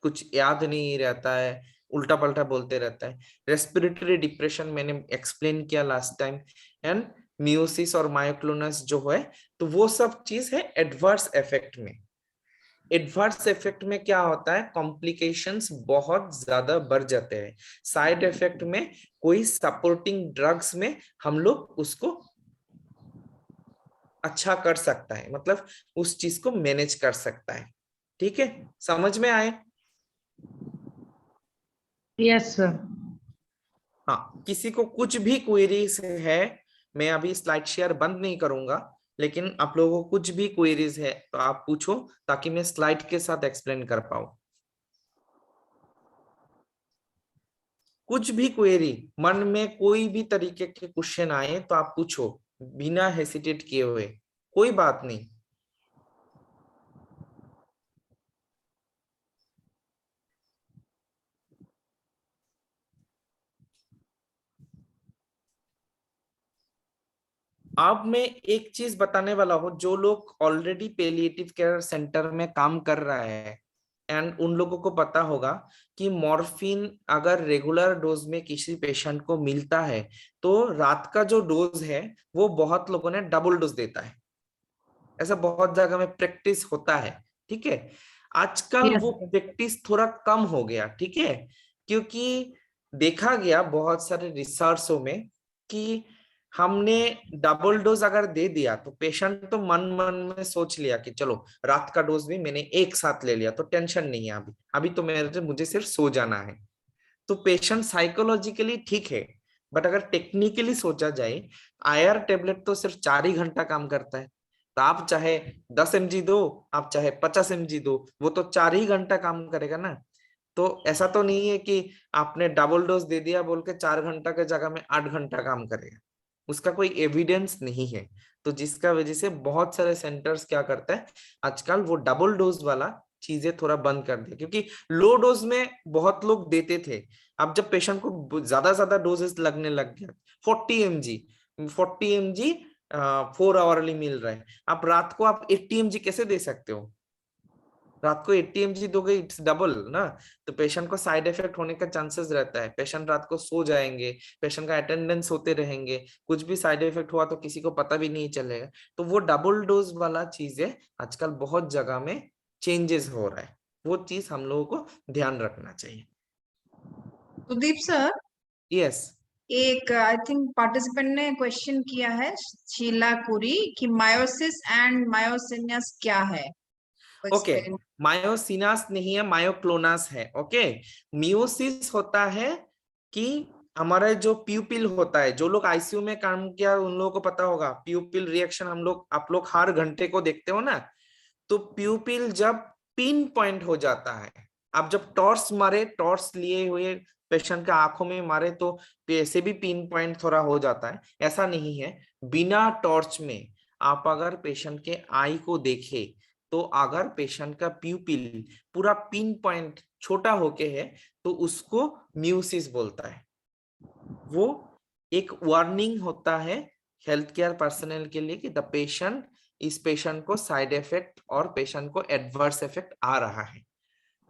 कुछ याद नहीं रहता है, उल्टा पल्टा बोलते रहता है। रेस्पिरेटरी डिप्रेशन मैंने एक्सप्लेन किया लास्ट टाइम, एंड मियोसिस और मायोक्लोनस जो है, तो वो सब चीज है एडवर्स इफेक्ट में। एडवर्स इफेक्ट में क्या होता है? कॉम्प्लिकेशंस बहुत ज्यादा बढ़ जाते हैं। साइड इफेक्ट में कोई सपोर्टिंग ड्रग्स में हम लोग उसको अच्छा कर सकता है, मतलब उस चीज को मैनेज कर सकता है। ठीक है, समझ में आए? Yes sir. हाँ, किसी को कुछ भी क्वेरीज है, मैं अभी स्लाइड शेयर बंद नहीं करूंगा, लेकिन आप लोगों को कुछ भी क्वेरीज है तो आप पूछो, ताकि मैं स्लाइड के साथ एक्सप्लेन कर पाऊं। कुछ भी क्वेरी, मन में कोई भी तरीके के क्वेश्चन आए तो आप पूछो, बिना हेसिटेट किए हुए, कोई बात नहीं। अब मैं एक चीज बताने वाला हूँ, जो लोग ऑलरेडी पैलिएटिव केयर सेंटर में काम कर रहा है, एंड उन लोगों को पता होगा कि मॉर्फिन अगर रेगुलर डोज में किसी पेशेंट को मिलता है तो रात का जो डोज है वो बहुत लोगों ने डबल डोज देता है। ऐसा बहुत जगह में प्रैक्टिस होता है। ठीक है, आजकल वो प्रैक्टिस थोड़ा कम हो गया। ठीक है, क्योंकि देखा गया बहुत सारे रिसर्चों में कि हमने डबल डोज अगर दे दिया तो पेशेंट तो मन में सोच लिया कि चलो रात का डोज भी मैंने एक साथ ले लिया तो टेंशन नहीं है, अभी तो मुझे सिर्फ सो जाना है। तो पेशेंट साइकोलॉजिकली ठीक है, बट अगर टेक्निकली सोचा जाए, आयर टेबलेट तो सिर्फ 4 ही घंटा काम करता है। तो आप चाहे 10 mg दो, आप चाहे 50 mg दो, वो तो 4 ही घंटा काम करेगा ना। तो ऐसा तो नहीं है कि आपने डबल डोज दे दिया बोल के 4 घंटा के जगह में 8 घंटा काम करेगा, उसका कोई एविडेंस नहीं है। तो जिसका वजह से बहुत सारे सेंटर्स क्या करते हैं आजकल, वो डबल डोज वाला चीजें थोड़ा बंद कर दिया, क्योंकि लो डोज में बहुत लोग देते थे। अब जब पेशेंट को ज्यादा डोजेस लगने लग गया, 40 mg 4 आवरली मिल रहा है, आप रात को आप 80 mg कैसे दे सकते हो? रात को 80 mg दोगे, इट्स डबल ना। तो पेशेंट को साइड इफेक्ट होने का चांसेस रहता है। पेशेंट रात को सो जाएंगे, पेशेंट का अटेंडेंस होते रहेंगे, कुछ भी साइड इफेक्ट हुआ तो किसी को पता भी नहीं चलेगा। तो वो डबल डोज वाला चीजें आजकल बहुत जगह में चेंजेस हो रहा है, वो चीज हम लोगों को ध्यान रखना चाहिए। Sudeep sir, yes. एक आई थिंक पार्टिसिपेंट ने क्वेश्चन किया है, शीला कुरी, कि मायोसिस एंड मायोसिनियस क्या है? ओके, मायोसिनास नहीं है, मायोक्लोनास है। ओके, मियोसिस होता है कि हमारा जो प्यूपिल होता है, जो लोग आईसीयू में काम किया उन लोगों को पता होगा, प्यूपिल रिएक्शन आप लोग हर घंटे को देखते हो ना। तो प्यूपिल जब पिन पॉइंट हो जाता है, आप जब टॉर्च मारे, टॉर्च लिए हुए पेशेंट के आंखों में मारे तो ऐसे भी पिन पॉइंट थोड़ा हो जाता है। ऐसा नहीं है, बिना टॉर्च में आप अगर पेशेंट के आई को देखे तो अगर पेशेंट का प्यूपिल पूरा पिन पॉइंट छोटा होके है तो उसको म्यूसिस बोलता है। वो एक वार्निंग होता है हेल्थ केयर पर्सनल के लिए कि द पेशेंट, इस पेशेंट को साइड इफेक्ट और पेशेंट को एडवर्स इफेक्ट आ रहा है।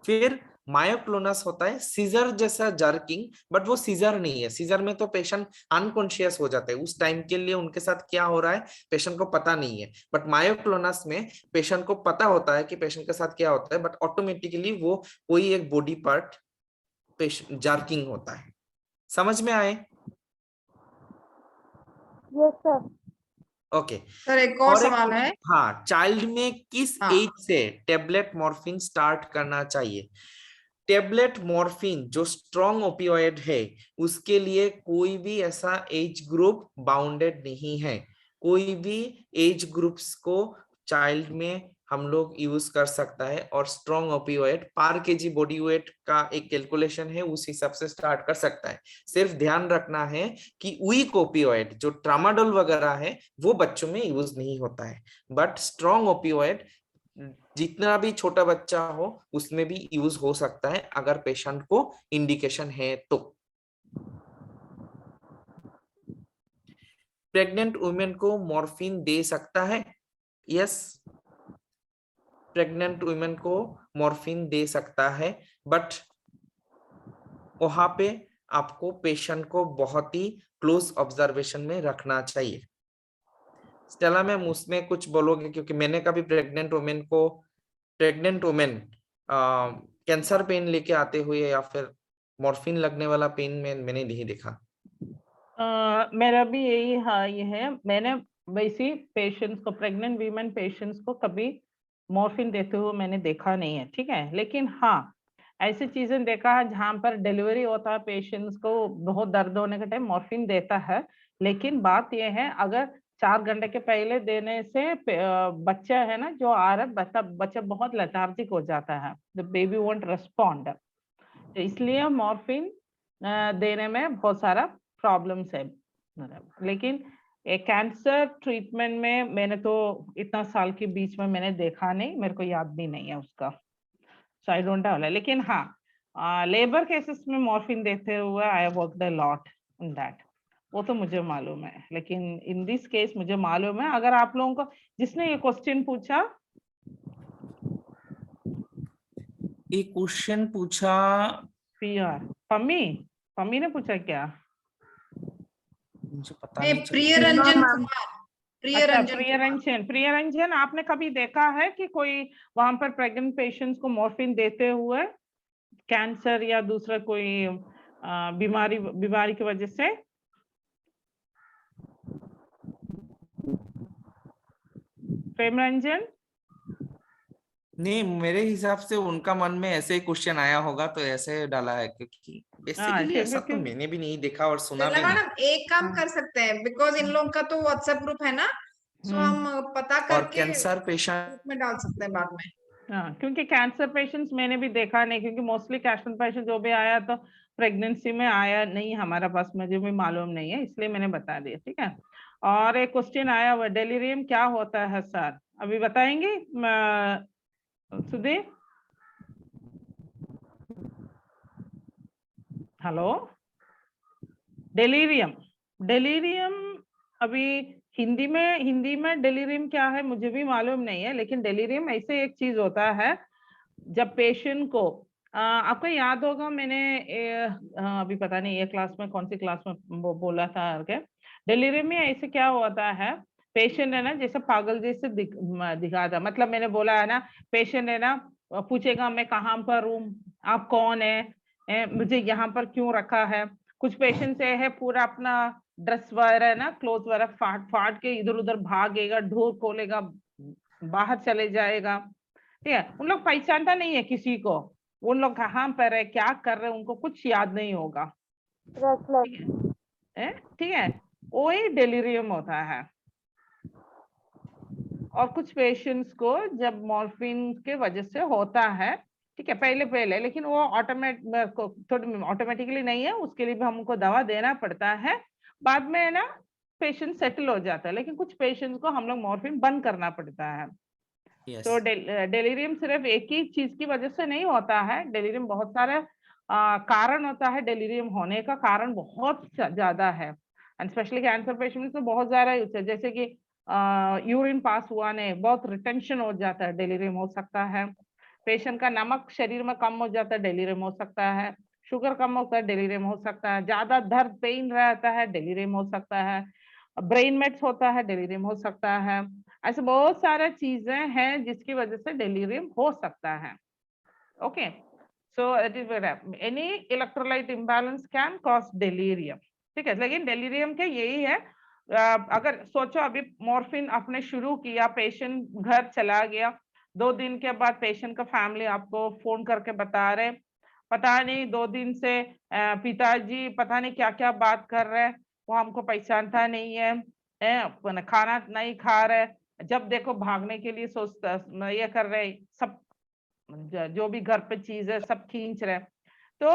फिर मायोक्लोनस होता है सीजर जैसा जर्किंग, बट वो सीजर नहीं है। सीजर में तो पेशेंट अनकॉन्शियस हो जाते हैं, उस टाइम के लिए उनके साथ क्या हो रहा है पेशेंट को पता नहीं है। बट मायोक्लोनस में पेशेंट को पता होता है कि पेशेंट के साथ क्या होता है, बट ऑटोमेटिकली वो कोई एक बॉडी पार्ट पेशेंट जर्किंग होता है। समझ में आए? Yes sir. ओके सर, एक और सवाल है। हाँ, चाइल्ड में किस एज से टेबलेट मॉर्फिन स्टार्ट करना चाहिए? टेबलेट मॉर्फिन जो स्ट्रॉन्ग ओपियोइड है उसके लिए कोई भी ऐसा एज ग्रुप बाउंडेड नहीं है। कोई भी एज ग्रुप्स को चाइल्ड में हम लोग यूज कर सकता है, और स्ट्रॉन्ग ओपियोइड पर केजी बॉडी वेट का एक कैलकुलेशन है, उस हिसाब से स्टार्ट कर सकता है। सिर्फ ध्यान रखना है कि वीक ओपियोइड जो ट्रामाडोल वगैरह है वो बच्चों में यूज नहीं होता है, बट स्ट्रॉन्ग ओपियोइड जितना भी छोटा बच्चा हो उसमें भी यूज हो सकता है अगर पेशेंट को इंडिकेशन है तो। प्रेग्नेंट वुमेन को मॉर्फिन दे सकता है? यस, प्रेग्नेंट वुमेन को मॉर्फिन दे सकता है, बट वहां पे आपको पेशेंट को बहुत ही क्लोज ऑब्जर्वेशन में रखना चाहिए। स्टेला मैम उसमें कुछ बोलोगे? क्योंकि मैंने कभी प्रेग्नेंट वुमेन कैंसर पेन लेके आते हुए या फिर मॉर्फिन लगने वाला पेन में मैंने नहीं देखा। मेरा भी यही हाँ ये है, मैंने वैसे पेशेंट्स को, प्रेग्नेंट वीमेन पेशेंट्स को कभी मॉर्फिन देते हुए मैंने देखा नहीं है, ठीक है। लेकिन हाँ, ऐसी चीजें देखा है जहाँ पर डिलीवरी होता है, पेशेंट्स को बहुत दर्द होने के टाइम मॉर्फिन देता है। लेकिन बात यह है, अगर 4 घंटे के पहले देने से बच्चा है ना जो आ रहा, बच्चा बहुत लेथार्जिक हो जाता है, द बेबी वोंट रिस्पॉन्ड। इसलिए मॉर्फिन देने में बहुत सारा प्रॉब्लम्स है। लेकिन एक कैंसर ट्रीटमेंट में मैंने तो इतना साल के बीच में मैंने देखा नहीं, मेरे को याद भी नहीं है उसका, सो आई डोंट हैव। लेकिन हाँ, लेबर केसेस में मॉर्फिन देते हुए I worked a lot in that, वो तो मुझे मालूम है। लेकिन इन दिस केस मुझे मालूम है। अगर आप लोगों को जिसने ये क्वेश्चन पूछा, पम्मी ने पूछा क्या? मुझे पता नहीं। प्रियरंजन, आपने कभी देखा है कि कोई वहां पर प्रेग्नेंट पेशेंट्स को मॉर्फिन देते हुए कैंसर या दूसरा कोई बीमारी की वजह से? प्रेमरंजन नहीं, मेरे हिसाब से उनका मन में ऐसे ही क्वेश्चन आया होगा तो ऐसे डाला है, क्योंकि बेसिकली ऐसा तो मैंने भी नहीं देखा और सुना भी नहीं। मैडम एक काम कर सकते हैं, बिकॉज इन लोगों का तो व्हाट्सएप ग्रुप है ना, सो हम पता करके कैंसर पेशेंट में डाल सकते हैं बाद में। हाँ, क्योंकि कैंसर पेशेंट्स मैंने भी देखा नहीं, क्योंकि मोस्टली कैंसर पेशेंट जो भी आया तो प्रेगनेंसी में आया नहीं हमारा पास, मुझे भी मालूम नहीं है, इसलिए मैंने बता दिया, ठीक है। और एक क्वेश्चन आया हुआ, डेलीरियम क्या होता है सर, अभी बताएंगे सुधीर? हेलो, डेलीरियम अभी हिंदी में डेलीरियम क्या है मुझे भी मालूम नहीं है, लेकिन डेलीरियम ऐसे एक चीज होता है, जब पेशेंट को आपको याद होगा मैंने अभी पता नहीं ये क्लास में कौन सी क्लास में वो बोला था क्या डिलीरियम में ऐसे क्या होता है पेशेंट है ना जैसे पागल जैसे दिखाता मतलब मैंने बोला है ना पेशेंट है ना पूछेगा मैं कहाँ पर हूँ आप कौन है मुझे यहाँ पर क्यों रखा है कुछ पेशेंट से है पूरा अपना ड्रेस वगैरह है ना क्लोथ वगैरह फाट फाट के इधर उधर भागेगा ढोर खोलेगा बाहर चले जाएगा ठीक है उन लोग पहचानता नहीं है किसी को उन लोग कहाँ पर है क्या कर रहे हैं उनको कुछ याद नहीं होगा ठीक है वही डेलीरियम होता है और कुछ पेशेंट्स को जब मॉर्फिन के वजह से होता है ठीक है पहले पहले लेकिन वो ऑटोमेटिकली नहीं है उसके लिए भी हमको दवा देना पड़ता है बाद में ना पेशेंट सेटल हो जाता है लेकिन कुछ पेशेंट्स को हम लोग मॉर्फिन बंद करना पड़ता है तो डेलीरियम सिर्फ एक ही चीज की वजह से नहीं होता है डेलीरियम बहुत सारे कारण होता है डेलीरियम होने का कारण बहुत ज्यादा है एंड स्पेशली कैंसर पेशेंट्स में बहुत ज्यादा होता है जैसे कि यूरिन पास हुआ नहीं बहुत रिटेंशन हो जाता है डेलीरियम हो सकता है पेशेंट का नमक शरीर में कम हो जाता है डेलीरियम हो सकता है शुगर कम होता है डेलीरियम हो सकता है ज्यादा दर्द पेन रहता है डेलीरियम हो सकता है ब्रेन मेट्स होता है डेलीरियम हो सकता है ऐसे बहुत सारे चीजें हैं जिसकी वजह से डेलीरियम हो सकता है okay so it is any electrolyte imbalance can cause delirium ठीक है लेकिन डेलीरियम के यही है अगर सोचो अभी मॉर्फिन आपने शुरू किया पेशेंट घर चला गया 2 दिन के बाद पेशेंट का फैमिली आपको फोन करके बता रहे पता नहीं 2 दिन से पिताजी पता नहीं क्या क्या बात कर रहे वो हमको पहचानता नहीं है खाना नहीं खा रहे जब देखो भागने के लिए सोचता ये कर रहे सब जो भी घर पे चीज है सब खींच रहे तो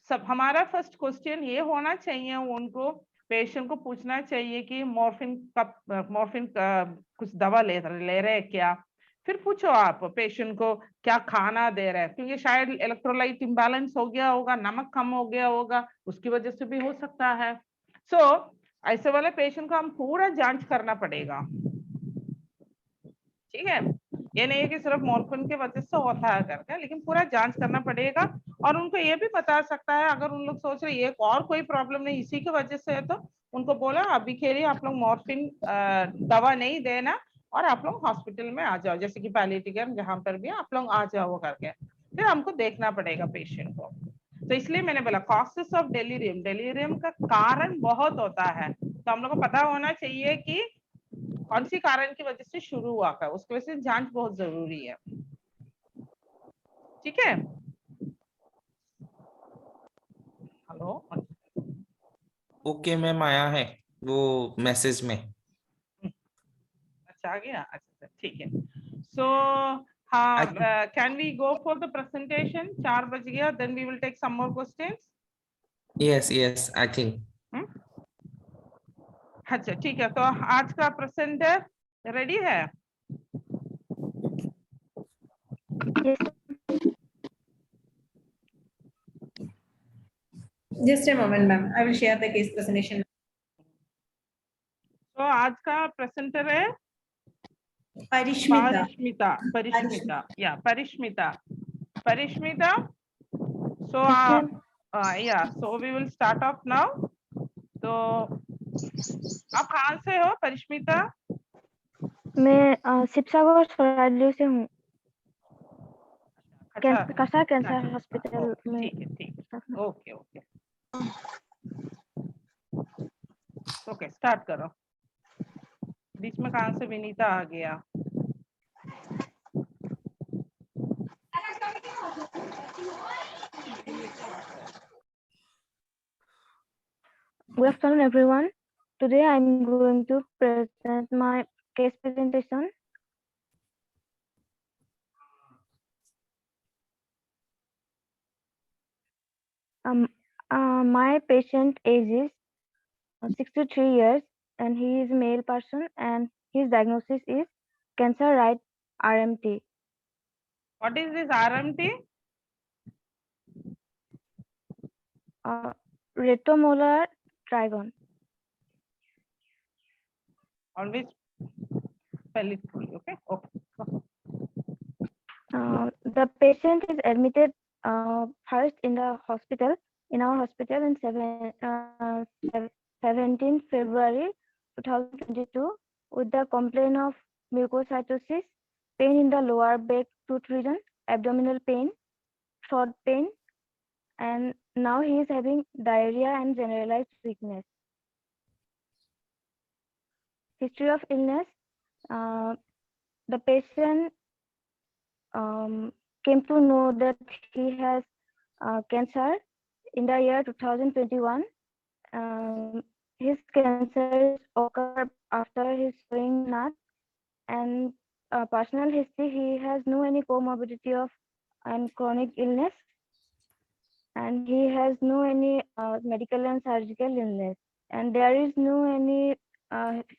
सब हमारा फर्स्ट क्वेश्चन ये होना चाहिए उनको पेशेंट को पूछना चाहिए कि मॉर्फिन का कुछ दवा ले रहे हैं क्या फिर पूछो आप पेशेंट को क्या खाना दे रहे हैं क्योंकि शायद इलेक्ट्रोलाइट इम्बैलेंस हो गया होगा नमक कम हो गया होगा उसकी वजह से भी हो सकता है सो ऐसे वाले पेशेंट को हम पूरा जांच करना पड़ेगा ठीक है ये नहीं है कि सिर्फ मॉर्फिन के वजह से होता है करके लेकिन पूरा जांच करना पड़ेगा और उनको ये भी बता सकता है अगर उन लोग सोच रहे एक और कोई प्रॉब्लम नहीं इसी की वजह से है तो उनको बोला अभी के लिए आप लोग मॉर्फिन दवा नहीं देना और आप लोग हॉस्पिटल में आ जाओ जैसे कि पैलिएटिव केयर जहां पर भी आप लोग आ जाओ करके फिर हमको देखना पड़ेगा पेशेंट को तो इसलिए मैंने बोला कॉजेस ऑफ डेलीरियम का कारण बहुत होता है तो हम लोग को पता होना चाहिए कि कौन सी कारण की वजह से शुरू हुआ था उसकी वजह से जांच बहुत जरूरी है ठीक है हेलो ओके मैम आया है वो मैसेज में अच्छा आ गया अच्छा ठीक है सो हाँ can we go for the presentation 4 बज गया then we will take some more questions yes I think अच्छा ठीक है तो आज का प्रेजेंटर रेडी है Just a moment, ma'am. I will share the case presentation. तो आज का प्रेजेंटर है Parishmita. Parishmita. So so we will start off now. तो आप कहाँ से हो परिश्मिता? मैं शिवसागर सरायली से हूँ। कसा कैंसर हॉस्पिटल में। ठीक है ओके ओके स्टार्ट करो। बीच में कहाँ से विनीता आ गया? Good afternoon, everyone. Today I'm going to present my case presentation. My patient age is 63 years and he is a male person and his diagnosis is cancer right RMT. What is this RMT? Retromolar trigon. Always spell it fully, okay? The patient is admitted first in the hospital, in our hospital in 17 February 2022 with the complaint of mucositis, pain in the lower back tooth region, abdominal pain, throat pain, and now he is having diarrhea and generalized weakness. History of illness. The patient came to know that he has cancer in the year 2021. His cancer occurred after his sewing nut, and personal history, he has no any comorbidity of and chronic illness, and he has no any medical and surgical illness, and there is no any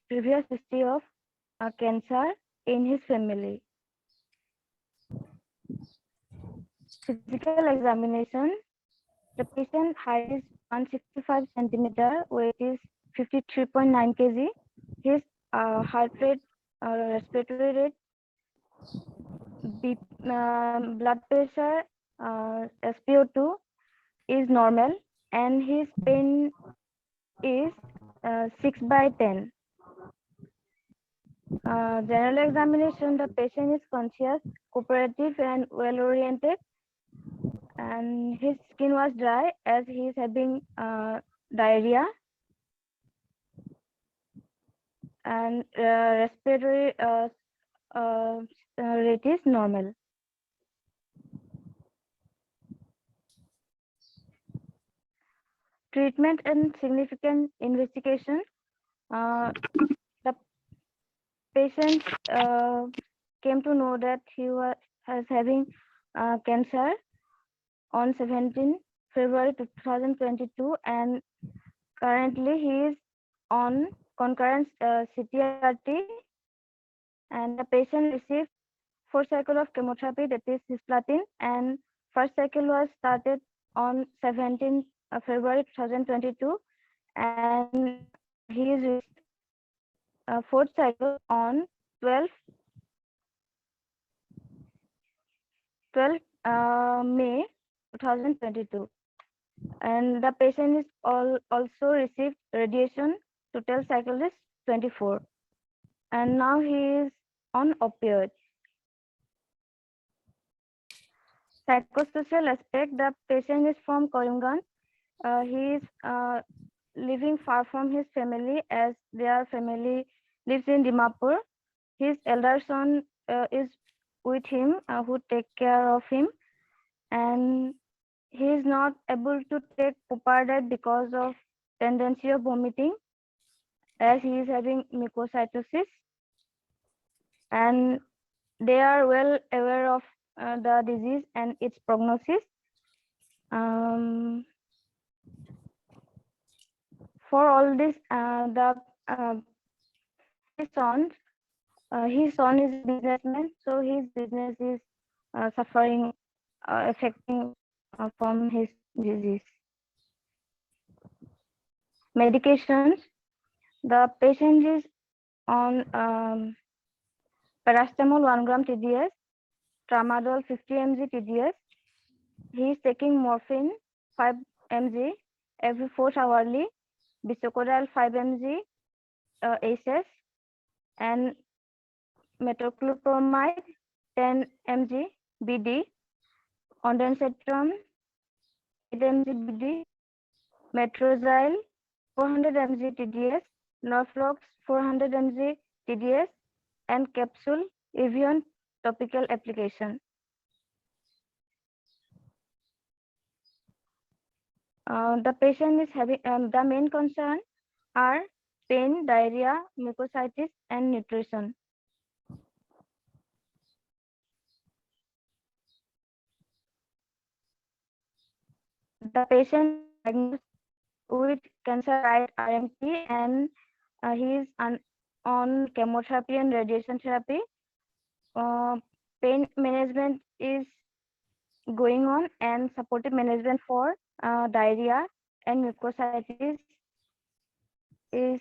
previous history of cancer in his family. Physical examination. The patient height is 165 centimeter, weight is 53.9 kg. His heart rate, respiratory rate, blood pressure, SpO2 is normal, and his pain is 6/10. General examination, the patient is conscious, cooperative, and well-oriented, and his skin was dry as he is having diarrhea, and respiratory rate is normal. Treatment and significant investigation. The patient came to know that he was having cancer on 17 February 2022, and currently he is on concurrent CTRT, and the patient received 4 cycles of chemotherapy, that is cisplatin, and first cycle was started on 17 February 2022, and he is 4th cycle on 12 May 2022, and the patient is also received radiation. Total cycle is 24, and now he is on opioids. Psychosocial aspect. The patient is from Karimganj. He is living far from his family as their family lives in Dimapur. His elder son is with him, who take care of him, and he is not able to take proper diet because of tendency of vomiting, as he is having mucositis, and they are well aware of the disease and its prognosis. For all this, his son is a businessman, so his business is suffering, affecting from his disease. Medications. The patient is on paracetamol 1 gram TDS, tramadol 50 mg TDS. He is taking morphine 5 mg every 4 hourly, bisoconazole 5 mg SS, and metoclopramide 10 mg BD, ondansetron 8 mg BD, metroxyl 400 mg TDS, Norflox 400 mg TDS, and capsule Evian topical application. The patient is having the main concern are pain, diarrhea, mucositis, and nutrition. The patient diagnosed with cancer at RMT, and he is on chemotherapy and radiation therapy. Pain management is going on, and supportive management for diarrhea and mucositis is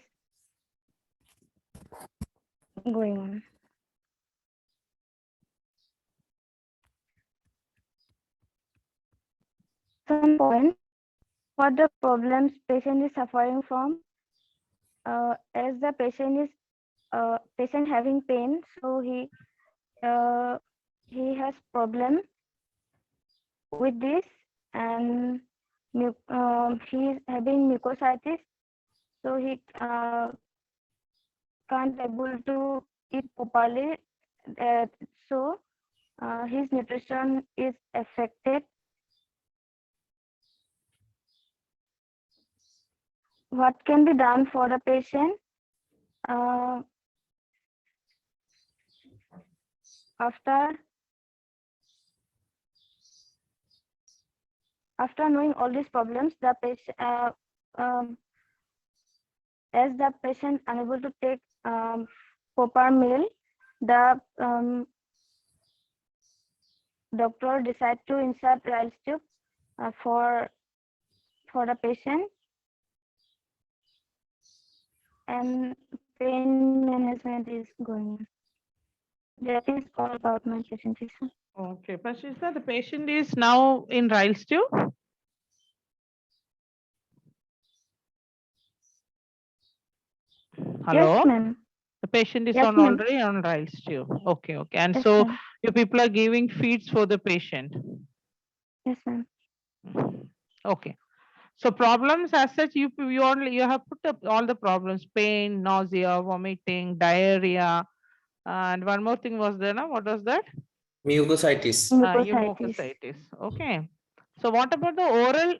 going on. Second point, what the problems patient is suffering from. As the patient is patient having pain, so he has problem with this, and he is having mucositis, so he can't able to eat properly. So his nutrition is affected. What can be done for the patient? After knowing all these problems, the patient, as the patient unable to take proper meal, the doctor decide to insert Ryle's tube for the patient, and pain management is going on. That is all about my presentation. Okay, Prashita, the patient is now in Ryle's tube. Hello. Yes, ma'am. The patient is Yes, on ma'am. already on Ryle's tube. Okay, okay. And Yes, so ma'am. you people are giving feeds for the patient. Yes, ma'am. Okay. So problems as such, you have put up all the problems: pain, nausea, vomiting, diarrhea, and one more thing was there. Now, what was that? Mucositis. Mucositis. Okay. So what about the oral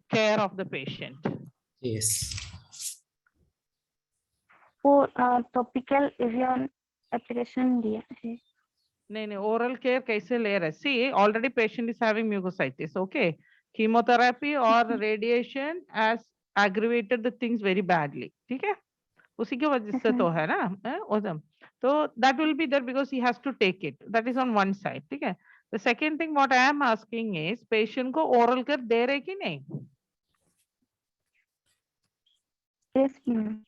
care of the patient? Yes. For topical Evian application दिया है. नहीं, oral care कैसे ले रहे? See, already patient is having mucositis. Okay. Chemotherapy or radiation has aggravated the things very badly. ठीक है? उसी की वजह से तो है ना? So that will be there because he has to take it. That is on one side. ठीक है? The second thing what I am asking is patient को oral care दे रहे कि नहीं? Yes, ma'am.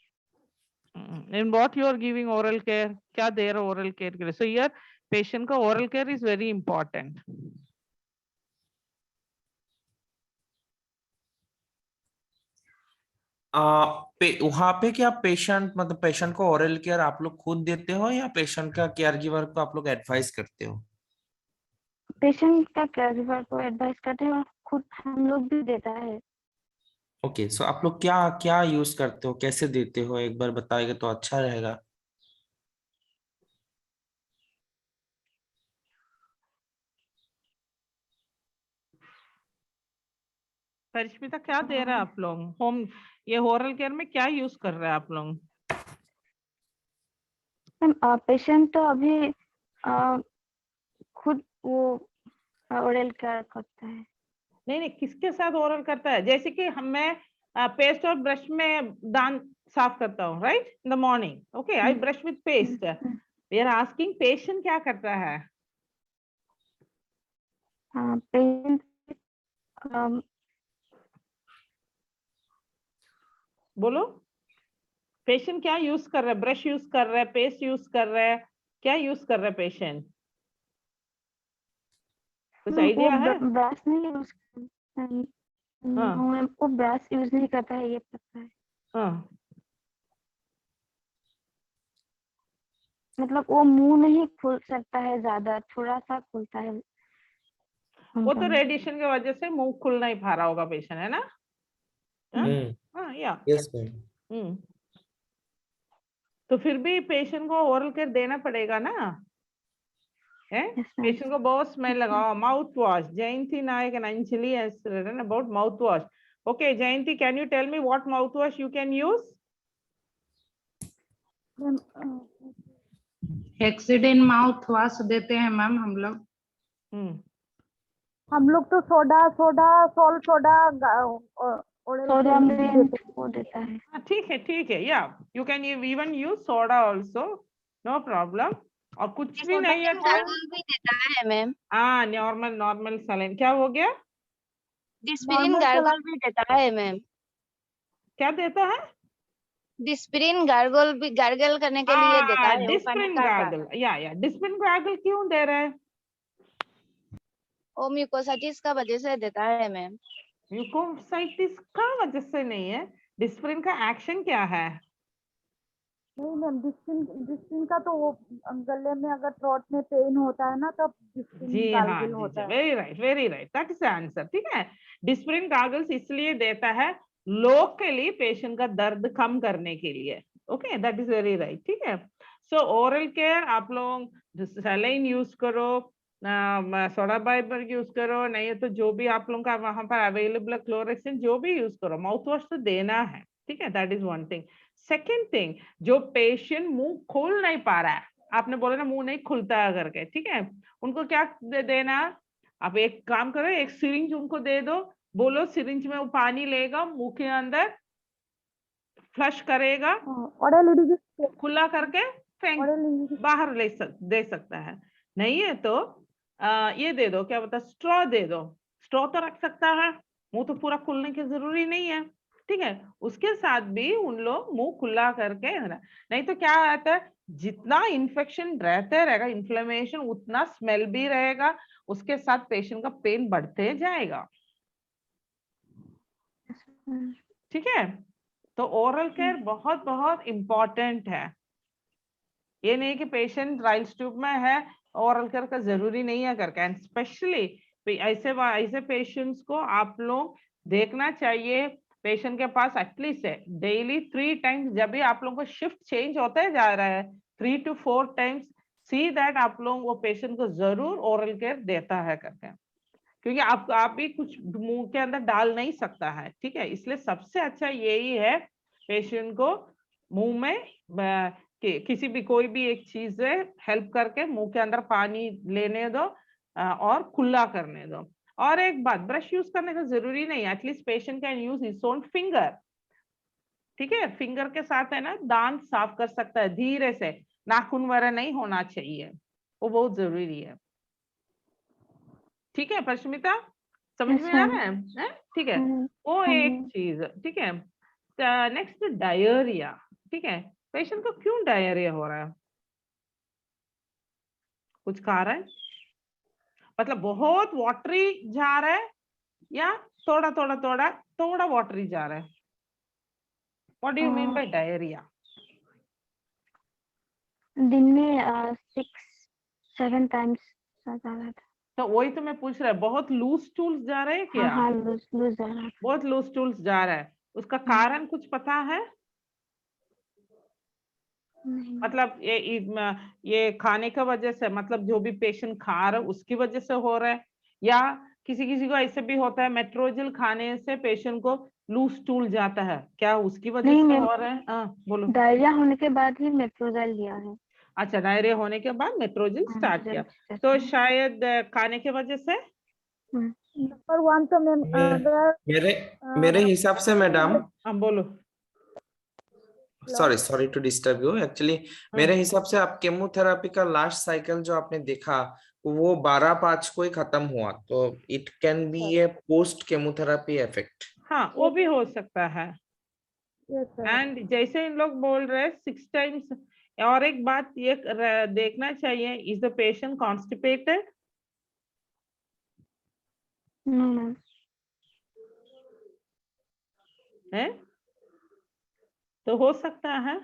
In what you are giving oral care? क्या दे रहे oral care के लिए? So here patient का oral care is very important. वहां पे क्या पेशेंट मतलब पेशेंट को ओरल केयर आप लोग खुद देते हो या पेशेंट का केयर गिवर को आप लोग एडवाइस करते हो? पेशेंट का केयरगिवर को एडवाइस करते हैं और खुद हम लोग भी देता है. ओके, सो आप लोग क्या क्या यूज करते हो, कैसे देते हो, एक बार बताएगा तो अच्छा रहेगा. परिष्मिता क्या दे रहा है आप लोग? होम ये ओरल केयर में क्या यूज कर रहे हैं आप लोग? पेशेंट तो अभी खुद वो ओरल केयर करता है. नहीं, किसके साथ ओरल करता है? जैसे कि मैं पेस्ट और ब्रश में दांत साफ करता हूँ, right? In the morning, okay, I brush with paste. We are asking patient क्या करता है? पेशेंट बोलो, पेशेंट क्या यूज कर रहा है? ब्रश यूज कर रहा है, पेस्ट यूज कर रहा है, क्या यूज कर रहा है पेशेंट? कुछ आइडिया है? ब्रश नहीं यूज वो ब्रश यूज नहीं करता है, ये पता है. मतलब वो मुंह नहीं खुल सकता है, ज्यादा थोड़ा सा खुलता है. वो तो रेडिएशन की वजह से मुंह खुल नहीं पा रहा होगा पेशेंट, है ना? या यस मैम. तो फिर भी पेशेंट को ओरल केयर देना पड़ेगा ना? पेशेंट को बहुत स्मेल लगा. Mouth wash, Jayanti Nayak and Anjali has written about mouth wash. Okay, Jayanti, can you tell me what mouth wash you can use? Hexidine mouth wash देते हैं मैम हम लोग. हम लोग तो सोडा सोल सोडा वो देता है. ठीक है, या you can even use soda also, no problem. और कुछ भी नहीं है तो भी देता है मैम. Normal saline. क्या हो गया? डिस्पिरिन गार्गल भी देता है मैम. क्या देता है? डिस्पिरिन गार्गल भी गार्गल करने के लिए देता है. डिस्पिरिन गार्गल, या डिस्पिरिन गार्गल क्यों दे रहा है? वो म्यूकोसाइटिस का वजह से देता है मैम। म्यूकोसाइटिस का वजह से नहीं है, डिस्प्रिन का एक्शन क्या है? नहीं मैम, डिस्प्रिन का तो वो गले में अगर थ्रोट में पेन होता है ना तब डिस्प्रिन जी हाँ, गार्गल जी होता है। Very right, very right, that is the answer. ठीक है, डिस्प्रिन गॉगल्स इसलिए देता है लोकली पेशेंट का दर्द कम करने के लिए। Okay, that is very right. ठीक है, सो ओरल केयर आप लोग सैलाइन यूज करो, सोडा बाइबर यूज करो, नहीं तो जो भी आप लोगों का वहां पर अवेलेबल क्लोरेक्सिन जो भी यूज करो, माउथ वॉश तो देना है। ठीक है, that is one thing. Second thing, जो पेशेंट मुंह खोल नहीं पा रहा है, आपने बोला ना मुंह नहीं खुलता है करके, ठीक है, उनको क्या देना? आप एक काम करो, एक सिरिंज उनको दे दो, बोलो सिरिंज में वो पानी लेगा, मुंह के अंदर फ्लश करेगा, खुला करके फेंक बाहर दे सकता है। नहीं है तो ये दे दो, क्या बता, स्ट्रॉ दे दो। स्ट्रॉ तो रख सकता है, मुंह तो पूरा खुलने की जरूरी नहीं है। ठीक है, उसके साथ भी उन लोग मुंह खुला करके है ना, नहीं तो क्या आता है, जितना इन्फेक्शन रहते रहेगा, इन्फ्लेमेशन, उतना स्मेल भी रहेगा, उसके साथ पेशेंट का पेन बढ़ते जाएगा। ठीक है, तो ओरल केयर बहुत बहुत इम्पोर्टेंट है। ये नहीं कि पेशेंट राइल्स ट्यूब में है, ओरल केयर का जरूरी नहीं है करके। एंड स्पेशली ऐसे पेशेंट्स को आप लोग देखना चाहिए, पेशेंट के पास एटलीस्ट है डेली 3 टाइम्स, जब भी आप लोगों को शिफ्ट चेंज होते जा रहा है 3 to 4 टाइम्स, सी दैट आप लोग वो पेशेंट को जरूर ओरल केयर देता है करके, क्योंकि आप भी कुछ मुंह के अंदर डाल नहीं सकता है। ठीक है, इसलिए सबसे अच्छा यही है पेशेंट को मुंह में किसी भी कोई भी एक चीज है हेल्प करके मुंह के अंदर पानी लेने दो और खुला करने दो। और एक बात, ब्रश यूज करने का जरूरी नहीं, at least patient can use his own finger. ठीक है, फिंगर के साथ है ना दांत साफ कर सकता है धीरे से, नाखून वगैरह नहीं होना चाहिए, वो बहुत जरूरी है। ठीक है परशमिता, समझ में आ रहा है? ठीक है, वो एक चीज। ठीक है, नेक्स्ट डायरिया। ठीक है, पेशेंट को क्यों डायरिया हो रहा है? कुछ कारण? मतलब बहुत वाटरी जा रहा है या थोड़ा थोड़ा थोड़ा थोड़ा वाटरी जा रहा है? What do you mean by diarrhoea? दिन में 6-7 टाइम्स जा रहा था। तो वही तो मैं पूछ रहा है, बहुत लूज स्टूल्स जा रहे हैं क्या? हाँ, लूज जा रहा था। बहुत लूज स्टूल्स जा रहा है, उसका कारण कुछ पता है? मतलब ये खाने का वजह से, मतलब जो भी पेशेंट खा रहा है उसकी वजह से हो रहा है, या किसी किसी को ऐसे भी होता है मेट्रोजिल खाने से पेशेंट को लूज स्टूल जाता है, क्या उसकी वजह से हो रहा है? बोलो। डायरिया होने के बाद ही मेट्रोजाइल लिया है। अच्छा, डायरिया होने के बाद मेट्रोजिल स्टार्ट किया, तो शायद खाने की वजह से। नंबर 1 तो मैम मेरे हिसाब से मैडम, बोलो। Sorry to disturb you, actually मेरे हिसाब से आप केमोथेरापी का लास्ट साइकिल जो आपने देखा वो 12/5 को ही खत्म हुआ, तो it can be A post chemotherapy effect. हाँ, वो भी हो सकता है। एंड जैसे इन लोग बोल रहे हैं 6 टाइम्स। और एक बात ये देखना चाहिए, इज द पेशेंट कॉन्स्टिपेटेड? है तो हो सकता है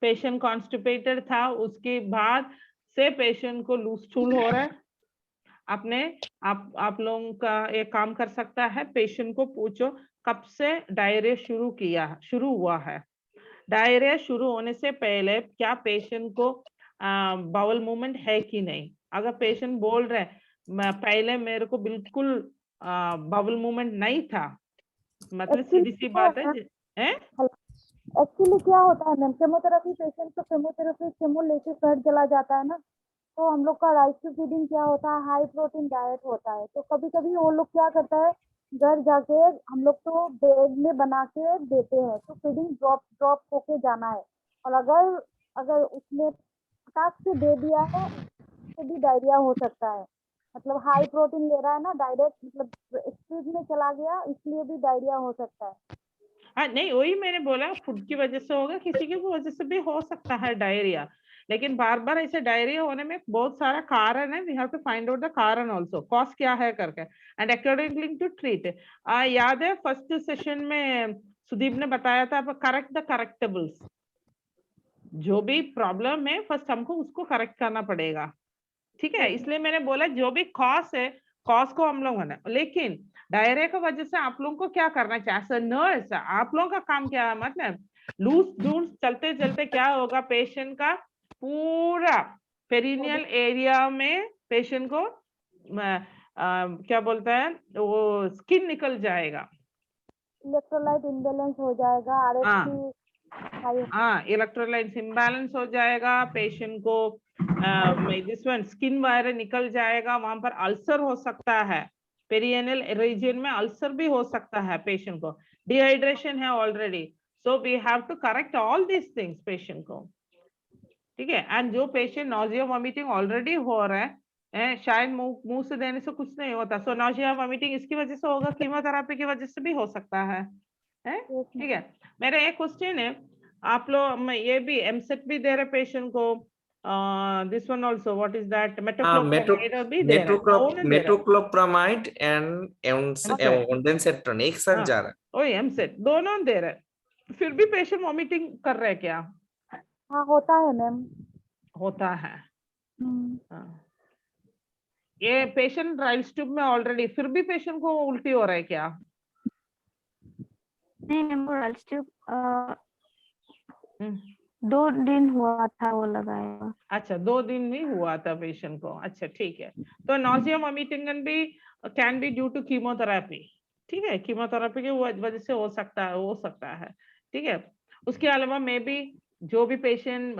पेशेंट कॉन्स्टिपेटेड था, उसके बाद से पेशेंट को लूज स्टूल हो रहा है। आप लोगों का एक काम कर सकता है, पेशेंट को पूछो कब से डायरिया शुरू हुआ है। डायरिया शुरू होने से पहले क्या पेशेंट को बाउल मूवमेंट है कि नहीं? अगर पेशेंट बोल रहे पहले मेरे को बिल्कुल बाउल मूवमेंट नहीं था, मतलब सीधी सी बात है। एक्चुअली क्या होता है मैम, केमोथेरेपी पेशेंट को केमो लेके घर चला जाता है ना, तो हम लोग का राइट टू फीडिंग क्या होता है, हाई प्रोटीन डाइट होता है। तो कभी कभी वो लोग क्या करता है, घर जाके हम लोग तो बैग में बना के देते हैं, तो फीडिंग ड्रॉप होके जाना है। और अगर उसने फटाक से दे दिया है तो भी डायरिया हो सकता है। मतलब हाई प्रोटीन ले रहा है ना, डायरेक्ट मतलब स्पीड में चला गया, इसलिए भी डायरिया हो सकता है। हाँ नहीं, वही मैंने बोला, फूड की वजह से होगा, किसी की वजह से भी हो सकता है डायरिया। लेकिन बार बार ऐसे डायरिया होने में बहुत सारा कारण है, we have to find out the कारण ऑल्सो, कॉज क्या है करके, एंड अकॉर्डिंगली टू ट्रीट। याद है फर्स्ट सेशन में सुदीप ने बताया था, करेक्ट द करेक्टेबल्स, जो भी प्रॉब्लम है फर्स्ट हमको उसको करेक्ट करना पड़ेगा, ठीक है। इसलिए मैंने बोला जो भी कॉज है, कॉज को हम लोग है, लेकिन डायरिया की वजह से आप लोगों को क्या करना चाहिए, नर्स आप लोगों का काम क्या है, मतलब लूज डूल्स चलते चलते क्या होगा, पेशेंट का पूरा पेरिनियल एरिया में पेशेंट को क्या बोलता है वो स्किन निकल जाएगा, इलेक्ट्रोलाइट इम्बैलेंस हो जाएगा, हाँ इलेक्ट्रोलाइट इम्बैलेंस हो जाएगा, पेशेंट को दिस वन स्किन वायरस निकल जाएगा, वहां पर अल्सर हो सकता है, पेरिनियल रीजन में अल्सर भी हो सकता है, पेशेंट को डिहाइड्रेशन है already, so we have to correct all these things patient को, ठीक है। एंड जो पेशेंट नॉजिया वॉमिटिंग ऑलरेडी हो रहा है, शायद मुंह से देने से कुछ नहीं होता, सो नॉजिया वॉमिटिंग इसकी वजह से होगा, कीमोथेरेपी की वजह से भी हो सकता है, ठीक है। मेरा एक क्वेश्चन है, आप लोग ये भी एमसेट भी दे रहे पेशेंट को, this one also what is that, metoclopramide भी दे रहे, मेटोक्लोप्रामाइड एंड ओंडेंसेट्रॉन एक साथ जा रहा है, ओए एमसेट दोनों दे रहे, फिर भी पेशेंट वॉमिटिंग कर रहे हैं क्या? हाँ होता है मैम, होता है। ये पेशेंट राइल्स ट्यूब में ऑलरेडी, फिर भी पेशेंट को उल्टी हो रहा है क्या? नहीं मैम, वो राइल्स ट्यूब 2 दिन हुआ था वो लगाया। अच्छा 2 दिन नहीं हुआ था पेशेंट को, अच्छा ठीक है। तो नॉजिया वॉमिटिंग भी can be due to chemotherapy, ठीक है, कीमोथेरेपी की वजह से हो सकता है, ठीक है। उसके अलावा मे बी जो भी पेशेंट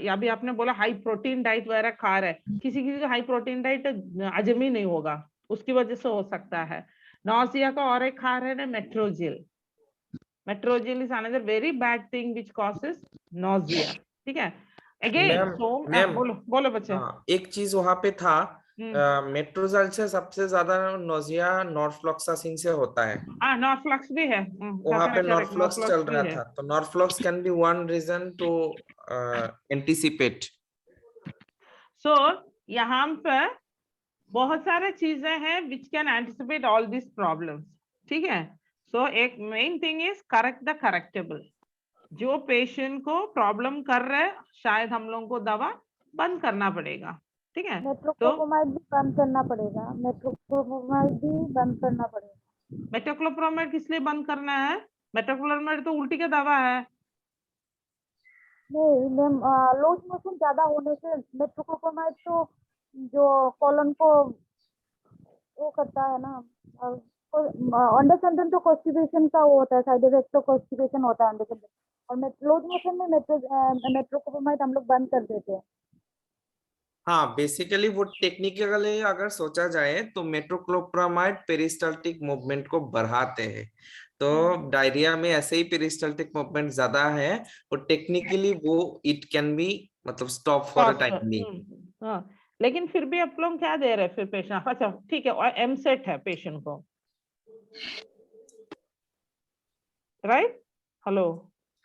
या भी आपने बोला हाई प्रोटीन डाइट वगैरह खा रहा है, किसी का हाई प्रोटीन डाइट हजम ही नहीं होगा, उसकी वजह से हो सकता है। नॉजिया का और एक खा रहे हैं Metrogyl, Metrogyl is another very bad thing which causes nausea, ठीक है। अगेन बोलो बच्चे। एक चीज वहां पे था, मेट्रोजल से सबसे ज्यादा नोजिया नॉर्फ्लॉक्सासिन से होता है, नॉर्फ्लॉक्स भी है, वहां पे नॉर्फ्लॉक्स चल रहा था, तो norflox can be one reason to anticipate. So यहाँ पे बहुत सारे चीजें हैं which can anticipate all this problems, ठीक है। सो एक main thing is correct the correctable, जो पेशेंट को प्रॉब्लम कर रहे हैं शायद हम लोगों को दवा बंद करना पड़ेगा, ठीक है। मेट्रोक्लोप्रामाइड भी बंद करना पड़ेगा, मेट्रोक्लोप्रामाइड भी बंद करना पड़ेगा। मेट्रोक्लोप्रामाइड किस लिए बंद करना है? मेट्रोक्लोप्रामाइड तो उल्टी का दवा है। नहीं मैम, लूज मोशन ज्यादा होने से मेट्रोक्लोप्रामाइड तो जो कोलन को वो करता है ना, अंडरसेंट्रल तो कॉन्स्टिपेशन का वो होता है, साइड इफेक्ट तो कॉन्स्टिपेशन होता है अंडरसेंट्रल, और लूज मोशन में मेट्रोक्लोप्रामाइड हम लोग बंद कर देते हैं। हाँ बेसिकली वो टेक्निकली अगर सोचा जाए तो मेट्रोक्लोप्रामाइड पेरिस्टाल्टिक मूवमेंट को बढ़ाते हैं, तो डायरिया में ऐसे ही पेरिस्टाल्टिक मूवमेंट ज्यादा है, और टेक्निकली वो इट कैन बी मतलब स्टॉप फॉर अ टाइम नहीं। लेकिन फिर भी आप लोग क्या दे रहे हैं फिर पेशेंट? अच्छा ठीक है, और एमसेट है पेशेंट को, राइट? हेलो,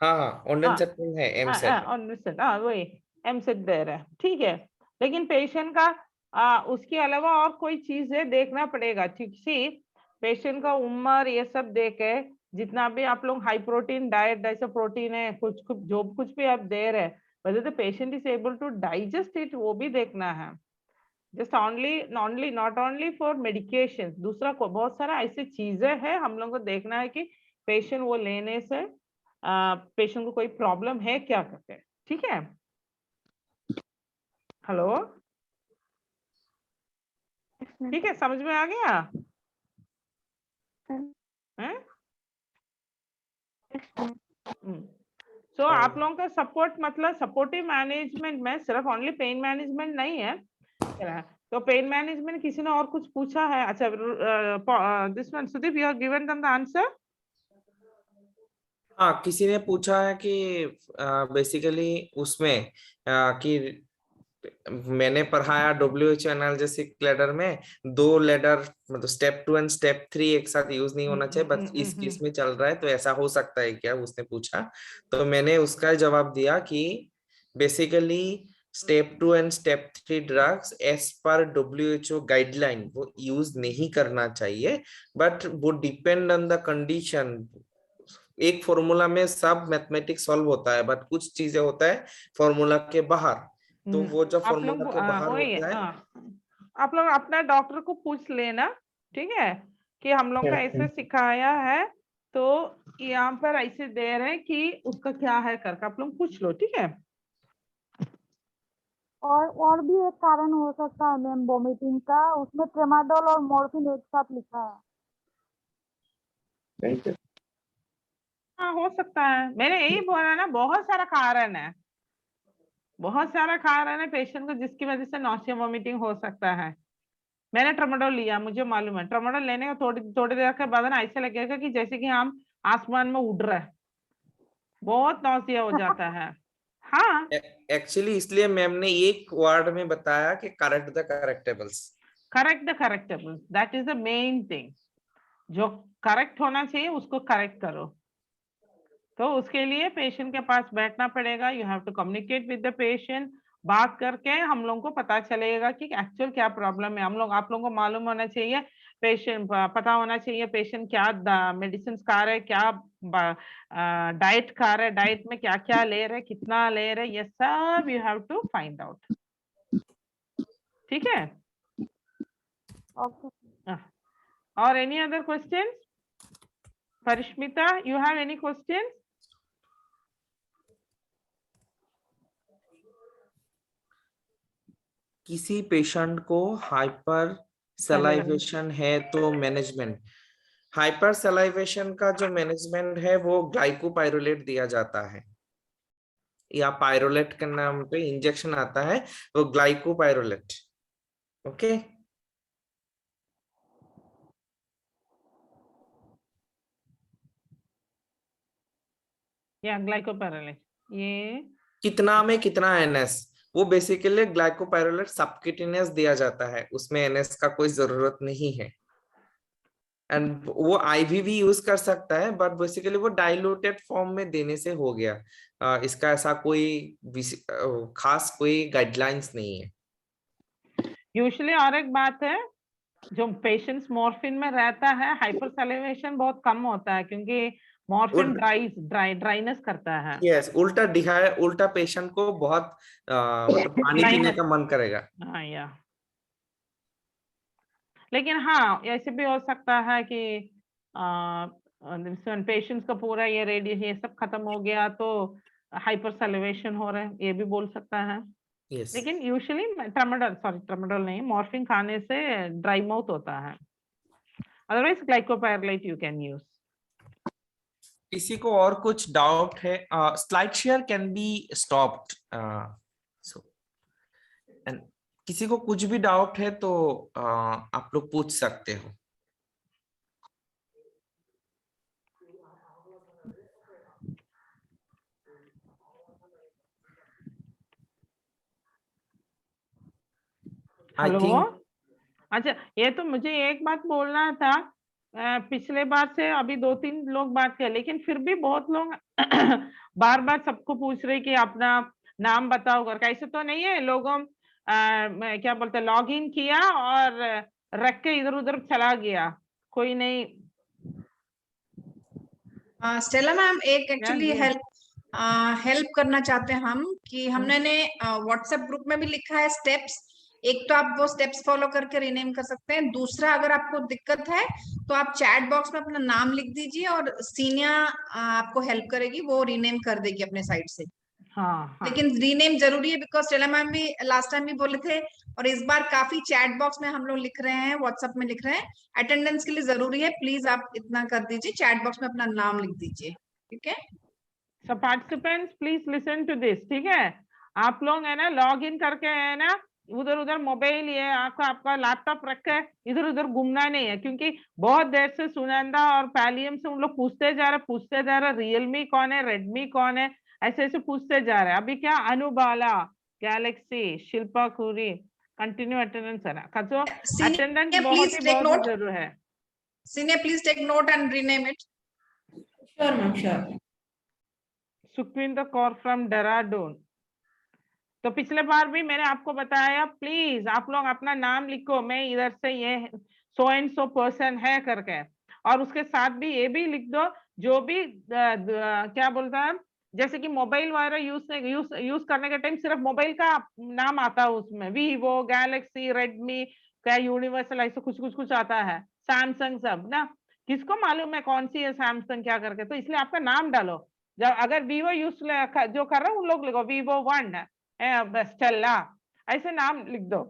हाँ ओंडेंसेट्रॉन है, एमसेट, वही एमसेट दे रहे हैं, ठीक है। लेकिन पेशेंट का उसके अलावा और कोई चीज है देखना पड़ेगा, ठीक सी पेशेंट का उम्र ये सब देखे, जितना भी आप लोग हाई प्रोटीन डाइट जैसे प्रोटीन है जो कुछ भी आप दे रहे हैं, whether the patient is able to digest it वो भी देखना है, just not only for medications, दूसरा को बहुत सारा ऐसी चीजें हैं हम लोग को देखना है कि पेशेंट वो लेने से पेशेंट को कोई प्रॉब्लम है क्या करके, ठीक है। हेलो, ठीक है, समझ में आ गया? सो आप लोगों का सपोर्ट मतलब सपोर्टिव मैनेजमेंट में सिर्फ ओनली पेन मैनेजमेंट नहीं है, तो पेन मैनेजमेंट किसी ने और कुछ पूछा है? अच्छा this one Sudeep, you have given them the answer. हाँ किसी ने पूछा है कि बेसिकली उसमें कि मैंने पढ़ाया WHO एनालिसिस लैडर में 2 लैडर मतलब स्टेप 2 एंड स्टेप 3 एक साथ यूज नहीं होना चाहिए, बस इस केस में चल रहा है, तो ऐसा हो सकता है क्या, उसने पूछा। तो मैंने उसका जवाब दिया कि basically step 2 and step 3 drugs as per WHO guideline वो यूज नहीं करना चाहिए, बट वो डिपेंड ऑन द कंडीशन। एक फॉर्मूला में सब मैथमेटिक्स सॉल्व होता है, बट कुछ चीजें होता है फॉर्मूला के बाहर, तो वो जो आप लोग फॉर्मूला के बाहर वही होता है। आप लोग अपना डॉक्टर को पूछ लेना, ठीक है, कि हम लोग का ऐसे सिखाया है तो यहाँ पर ऐसे दे रहे हैं कि उसका क्या है करके आप लोग पूछ लो, ठीक है। और भी एक कारण हो सकता है मैम वोमिटिंग का, उसमें ट्रेमाडोल और मॉर्फिन एक साथ लिखा है। हाँ हो सकता है, मैंने यही बोला ना, बहुत सारा कारण है, बहुत सारा कारण है पेशेंट को जिसकी वजह से नॉसिया वोमिटिंग हो सकता है। मैंने ट्रामाडोल लिया, मुझे मालूम है ट्रामाडोल लेने का थोड़ी देर के बाद ना ऐसा लगेगा कि जैसे कि हम आसमान में उड़ रहे हैं, बहुत नॉसिया हो जाता है। हाँ एक्चुअली इसलिए मैम ने एक वर्ड में बताया कि correct the correctables. Correct the correctables, that is the main thing. जो करेक्ट होना चाहिए उसको करेक्ट करो। तो उसके लिए पेशेंट के पास बैठना पड़ेगा, you have to communicate with the patient. बात करके हम लोगों को पता चलेगा कि एक्चुअल क्या प्रॉब्लम है। हम लोग आप लोगों को मालूम होना चाहिए, पेशेंट पता होना चाहिए पेशेंट क्या मेडिसिन खा रहे, क्या डाइट खा रहे, डाइट में क्या क्या ले रहे, कितना ले रहे, ये सब you have to find out, ठीक है। ओके। और any other question? Parishmita, you have any question? किसी पेशेंट को हाइपर सलाइवेशन है तो मैनेजमेंट, हाइपर सलाइवेशन का जो मैनेजमेंट है वो ग्लाइकोपाइरोलेट दिया जाता है, या पायरोलेट के नाम पे इंजेक्शन आता है, वो ग्लाइकोपाइरोलेट। ओके या ग्लाइकोपाइरोलेट, ये कितना में कितना NS, वो बेसिकली ग्लाइकोपाइरोलेट सबक्यूटेनियस दिया जाता है, उसमें NS का कोई जरूरत नहीं है। एंड वो IV भी यूज कर सकता है, बट बेसिकली वो डाइल्यूटेड फॉर्म में देने से हो गया। इसका ऐसा कोई खास कोई गाइडलाइंस नहीं है। यूजुअली और एक बात है, जो पेशेंट्स मॉर्फिन में रहता है हाइपरसैलिवेशन बहुत कम होता है, क्योंकि मॉर्फिन ड्राइनेस करता है। यस, उल्टा पेशेंट को बहुत मतलब पानी पीने का मन करेगा। हाँ या लेकिन हाँ ऐसे भी हो सकता है कि पेशेंट्स का पूरा ये रेडियस ये सब खत्म हो गया तो हाइपरसैलिवेशन हो रहा है, ये भी बोल सकता है। yes. लेकिन यूजुअली ट्रामाडोल नहीं, मॉर्फिन खाने से ड्राई माउथ होता है, अदरवाइज ग्लाइकोपाइरोलेट यू कैन यूज। किसी को और कुछ डाउट है? Slide share can be stopped, so and किसी को कुछ भी डाउट है तो आप लोग पूछ सकते हो। हेलो, अच्छा ये तो मुझे एक बात बोलना था, पिछले बार से अभी 2-3 लोग बात किया, लेकिन फिर भी बहुत लोग बार बार सबको पूछ रहे कि अपना नाम बताओ करके। ऐसे तो नहीं है, लोगों क्या बोलते लॉग इन किया और रख के इधर उधर चला गया, कोई नहीं। स्टेला मैम एक एक्चुअली हेल्प करना चाहते हैं हम कि हमने व्हाट्सएप ग्रुप में भी लिखा है स्टेप्स, एक तो आप वो स्टेप्स फॉलो करके रिनेम कर सकते हैं, दूसरा अगर आपको दिक्कत है तो आप चैट बॉक्स में अपना नाम लिख दीजिए और सीनिया आपको हेल्प करेगी, वो रिनेम कर देगी अपने साइड से। हाँ। लेकिन रीनेम जरूरी है, बिकॉज स्टेला मैम भी लास्ट टाइम भी बोले थे और इस बार काफी चैट बॉक्स में हम लोग लिख रहे हैं, व्हाट्सएप में लिख रहे हैं, अटेंडेंस के लिए जरूरी है, प्लीज आप इतना कर दीजिए, चैट बॉक्स में अपना नाम लिख दीजिए, ठीक है। So participants please listen to this, ठीक है। आप लोग है ना लॉग इन करके है ना उधर उधर मोबाइल ये आपका लैपटॉप रख के इधर उधर घूमना नहीं है, क्योंकि बहुत देर से सुनंदा और पैलियम से उन लोग पूछते जा रहे रियलमी कौन है, रेडमी कौन है, ऐसे ऐसे पूछते जा रहे हैं। अभी क्या अनुबाला, गैलेक्सी, शिल्पा कुरी कंटिन्यू अटेंडेंस है ना, अटेंडेंस बहुत जरूरी है। Senior please take note and rename it. Sure, ma'am, sure. Sukhvinder Kaur from Dehradun. तो पिछले बार भी मैंने आपको बताया, प्लीज आप लोग अपना नाम लिखो, मैं इधर से ये सो एंड सो पर्सन है करके, और उसके साथ भी ये भी लिख दो जो भी क्या बोलता है, जैसे कि मोबाइल वगैरह यूज करने के टाइम सिर्फ मोबाइल का नाम आता है उसमें, वीवो, गैलेक्सी, रेडमी, क्या यूनिवर्सल, ऐसे कुछ आता है, सैमसंग सब ना, किसको मालूम है कौन सी है सैमसंग क्या करके, तो इसलिए आपका नाम डालो। जब अगर वीवो यूज जो कर रहे हैं उन लोग लिखो वीवो 1 स्टेला, ऐसे नाम लिख दो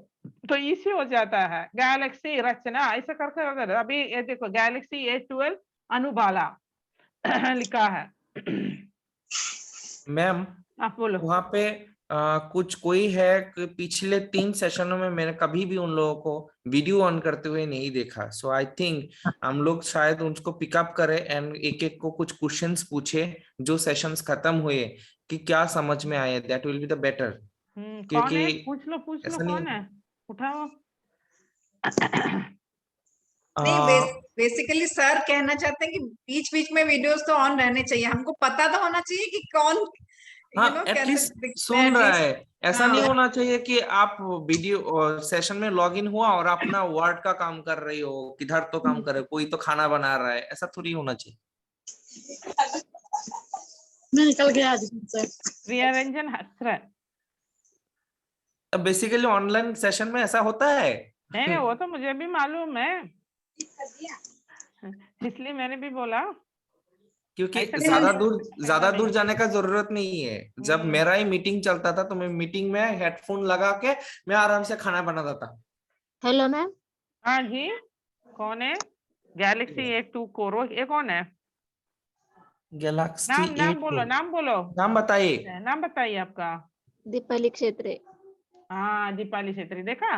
तो इजी हो जाता है। गैलेक्सी रचना ऐसे करके, अभी ये देखो गैलेक्सी A12 अनुबाला लिखा है। मैम आप बोलो। वहाँ पे कुछ कोई है कि पिछले 3 सेशनों में मैंने कभी भी उन लोगों को वीडियो ऑन करते हुए नहीं देखा, सो आई थिंक हम लोग शायद उनको पिकअप करें एंड एक एक को कुछ क्वेश्चंस पूछे जो सेशंस खत्म हुए कि क्या समझ में आए, that will be the better. कौन है? पूछ लो कौन है, उठाओ। नहीं, बेसिकली सर कहना चाहते हैं कि बीच बीच में वीडियोस तो ऑन रहने चाहिए, हमको पता तो होना चाहिए कि कौन हाँ एटलीस्ट सुन रहा है, ऐसा नहीं होना चाहिए कि आप वीडियो सेशन में लॉग इन हुआ और अपना वर्ड का काम कर रही हो, किधर तो काम कर रहे हो, कोई तो खाना बना रहा है, ऐसा थोड़ी होना चाहिए। मैं निकल गया आज से। प्रियरंजन हंस रहा है। बेसिकली ऑनलाइन सेशन में ऐसा होता है। नहीं वो तो मुझे भी मालूम है, इसलिए मैंने भी बोला, क्योंकि ज्यादा दूर जाने का जरूरत नहीं है। जब मेरा ही मीटिंग चलता था तो मैं मीटिंग में हेडफोन लगा के मैं आराम से खाना बनाता था। Hello ma'am. हाँ जी, कौन है? गैलेक्सी A2 कोरो, ये कौन है? गैलेक्सी नाम बोलो, नाम बोलो, नाम बताइए, नाम बताइए आपका। दीपाली क्षेत्री। हाँ दीपाली क्षेत्री, देखा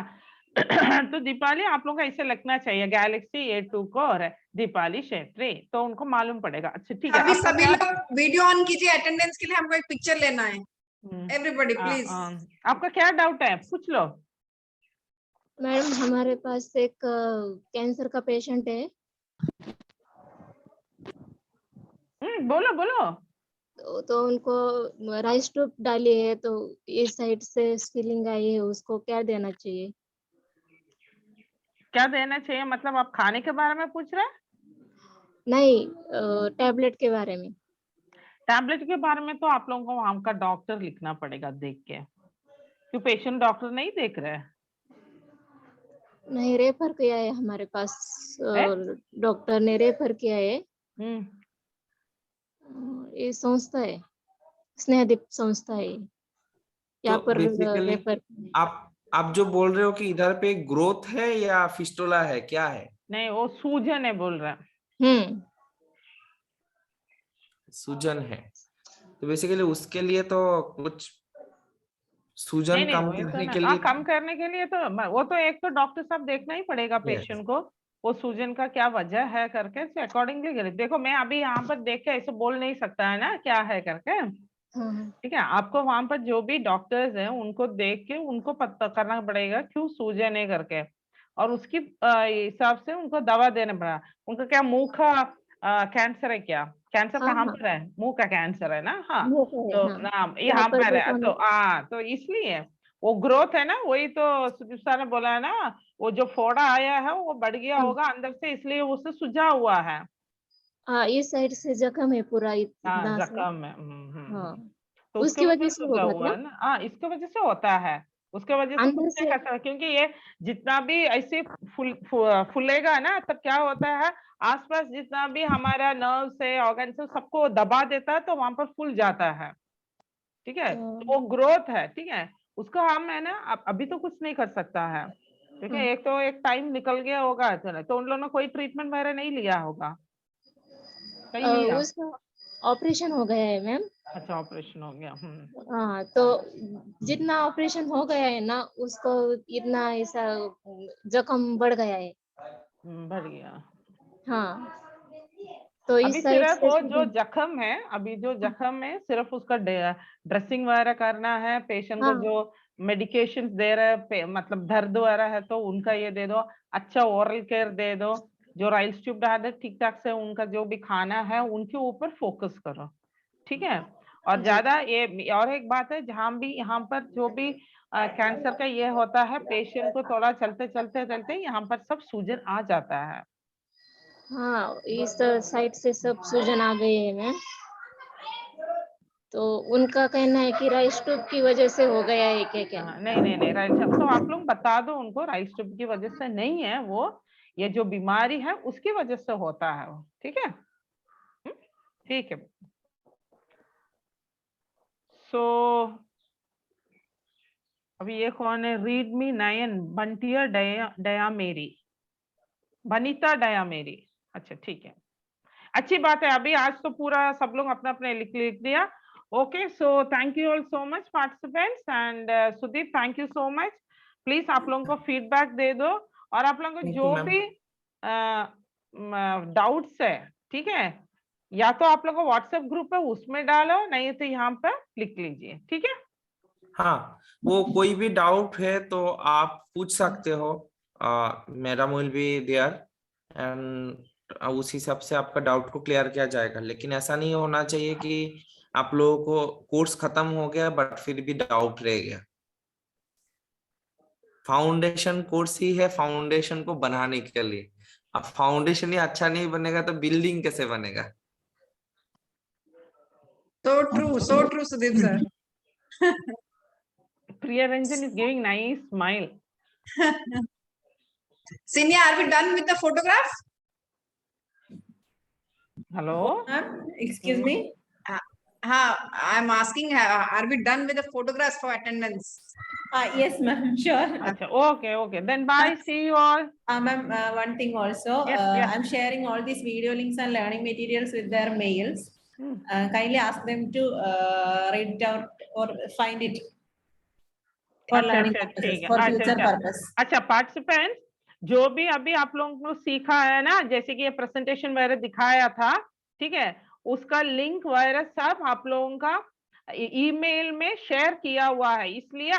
तो दीपाली आप लोगों का ऐसे लिखना चाहिए, गैलेक्सी A2 को और दीपाली क्षेत्री, तो उनको मालूम पड़ेगा। अच्छा ठीक है, अभी सभी लोग वीडियो ऑन कीजिए, अटेंडेंस के लिए हमको एक पिक्चर लेना है। Everybody please. आपका क्या डाउट है, पूछ लो। मैडम हमारे पास एक कैंसर का पेशेंट है। बोलो बोलो। तो उनको राइस ट्यूब डाली है, तो इस साइड से स्वेलिंग आई है, उसको क्या देना चाहिए? क्या देना चाहिए मतलब आप खाने के बारे में पूछ रहे हैं? नहीं, टैबलेट के बारे में। टैबलेट के बारे में तो आप लोगों को वहां का डॉक्टर लिखना पड़ेगा देख के, क्यों पेशेंट डॉक्टर नहीं देख रहे हैं? नहीं, रेफर किया है हमारे पास, डॉक्टर ने रेफर किया है। ये संस्था है, स्नेहदीप संस्था है, यहाँ पर रेफर। आप जो बोल रहे हो कि इधर पे ग्रोथ है या फिस्टुला है, क्या है? नहीं वो सूजन है बोल रहा है। सूजन है, तो बेसिकली उसके लिए तो कुछ सूजन कम करने के लिए, कम करने के लिए तो वो तो एक तो डॉक्टर साहब देखना ही पड़ेगा पेशेंट को, वो सूजन का क्या वजह है करके अकॉर्डिंगली। देखो मैं अभी यहाँ पर देख के ऐसे बोल नहीं सकता है ना क्या है करके, ठीक है। आपको वहां पर जो भी डॉक्टर्स हैं उनको देख के उनको पता करना पड़ेगा क्यों सूजन है करके, और उसकी हिसाब से उनको दवा देना पड़ा। उनका क्या मुंह का कैंसर है क्या? कैंसर कहाँ पर है? मुंह का कैंसर है ना? हाँ तो नाम यहाँ पर है, तो इसलिए वो ग्रोथ है ना, वही तो सुदीप सर ने बोला है ना, वो जो फोड़ा आया है वो बढ़ गया होगा अंदर से, इसलिए उससे सुझा हुआ है। इस साइड से जख्म है पूरा, इतना जख्म है। तो उसकी वजह से होगा हुआ है ना? हाँ इसकी वजह से होता है, उसके वजह से कुछ नहीं कर सकता, क्योंकि ये जितना भी ऐसे फूलेगा ना तब क्या होता है, आसपास जितना भी हमारा नर्व्स है, ऑर्गन्स है, सबको दबा देता है तो वहां पर फूल जाता है, ठीक है। तो वो ग्रोथ है, ठीक है, उसको हम है ना अभी तो कुछ नहीं कर सकता है, ठीक है। एक तो एक टाइम निकल गया होगा तो उन लोगों ने कोई ट्रीटमेंट वगैरह नहीं लिया होगा, सही लिया? उसका ऑपरेशन हो गया है मैम। अच्छा ऑपरेशन हो गया। हाँ तो जितना ऑपरेशन हो गया है ना, उसको इतना ऐसा जख्म बढ़ गया है। बढ़ गया। हाँ तो अभी सिर्फ वो जो जख्म है, अभी जो जख्म है सिर्फ उसका ड्रेसिंग वगैरह करना है, पेशेंट को जो मेडिकेशन दे रहे मतलब दर्द वगैरह है तो उनका ये दे दो, अच्छा ओरल केयर दे दो, जो राइल्स ट्यूब डाल दे ठीक ठाक से, उनका जो भी खाना है उनके ऊपर फोकस करो, ठीक है। और ज्यादा ये और एक बात है, जहाँ भी यहाँ पर जो भी कैंसर का ये होता है, पेशेंट को थोड़ा चलते चलते चलते यहाँ पर सब सूजन आ जाता है। हाँ, इस साइड से सब सूजन आ गए हैं मैम। तो उनका कहना है कि राइस ट्यूब की वजह से हो गया है क्या क्या? नहीं राइस ट्यूब तो आप लोग बता दो उनको, राइस ट्यूब की वजह से नहीं है वो, ये जो बीमारी है उसकी वजह से होता है वो। ठीक है, ठीक है। सो अभी ये कौन है? रीड मी नयन बंटिया दया मेरी, बनीता दया मेरी। अच्छा ठीक है, अच्छी बात है। अभी आज तो पूरा सब लोग अपना अपने लिख दिया। Okay, so thank you all so much participants and Sudeep, thank you so much. Please आप लोगों को फीडबैक दे दो, और आप लोगों को जो भी डाउट्स है, ठीक है, या तो आप लोगों को व्हाट्सएप ग्रुप है उसमें डालो, नहीं तो यहाँ पर लिख लीजिए। ठीक है, हाँ, वो कोई भी डाउट है तो आप पूछ सकते हो, madam will be there and उस हिसाब से आपका डाउट को क्लियर किया जाएगा। लेकिन ऐसा नहीं होना चाहिए कि आप लोगों को कोर्स खत्म हो गया बट फिर भी डाउट रह गया। फाउंडेशन कोर्स ही है फाउंडेशन को बनाने के लिए। अब फाउंडेशन ही अच्छा नहीं बनेगा तो बिल्डिंग कैसे बनेगा? So true, Sudeep sir. Priya Ranjan is giving nice smile. Sinya, are we done with the photograph? Hello? Excuse me? I'm asking, are we done with the photographs for attendance? Yes, ma'am, sure. Okay. Then bye. See you all. Ma'am, one thing also, Yes. I'm sharing all these video links and learning materials with their mails. Kindly ask them to read it out or find it for learning purposes, for future purpose. अच्छा participants, जो भी अभी आप लोगों को सीखा है ना, जैसे कि ये प्रेजेंटेशन वगैरह दिखाया था, ठीक है, उसका लिंक वगैरह सब आप लोगों का ईमेल में शेयर किया हुआ है, इसलिए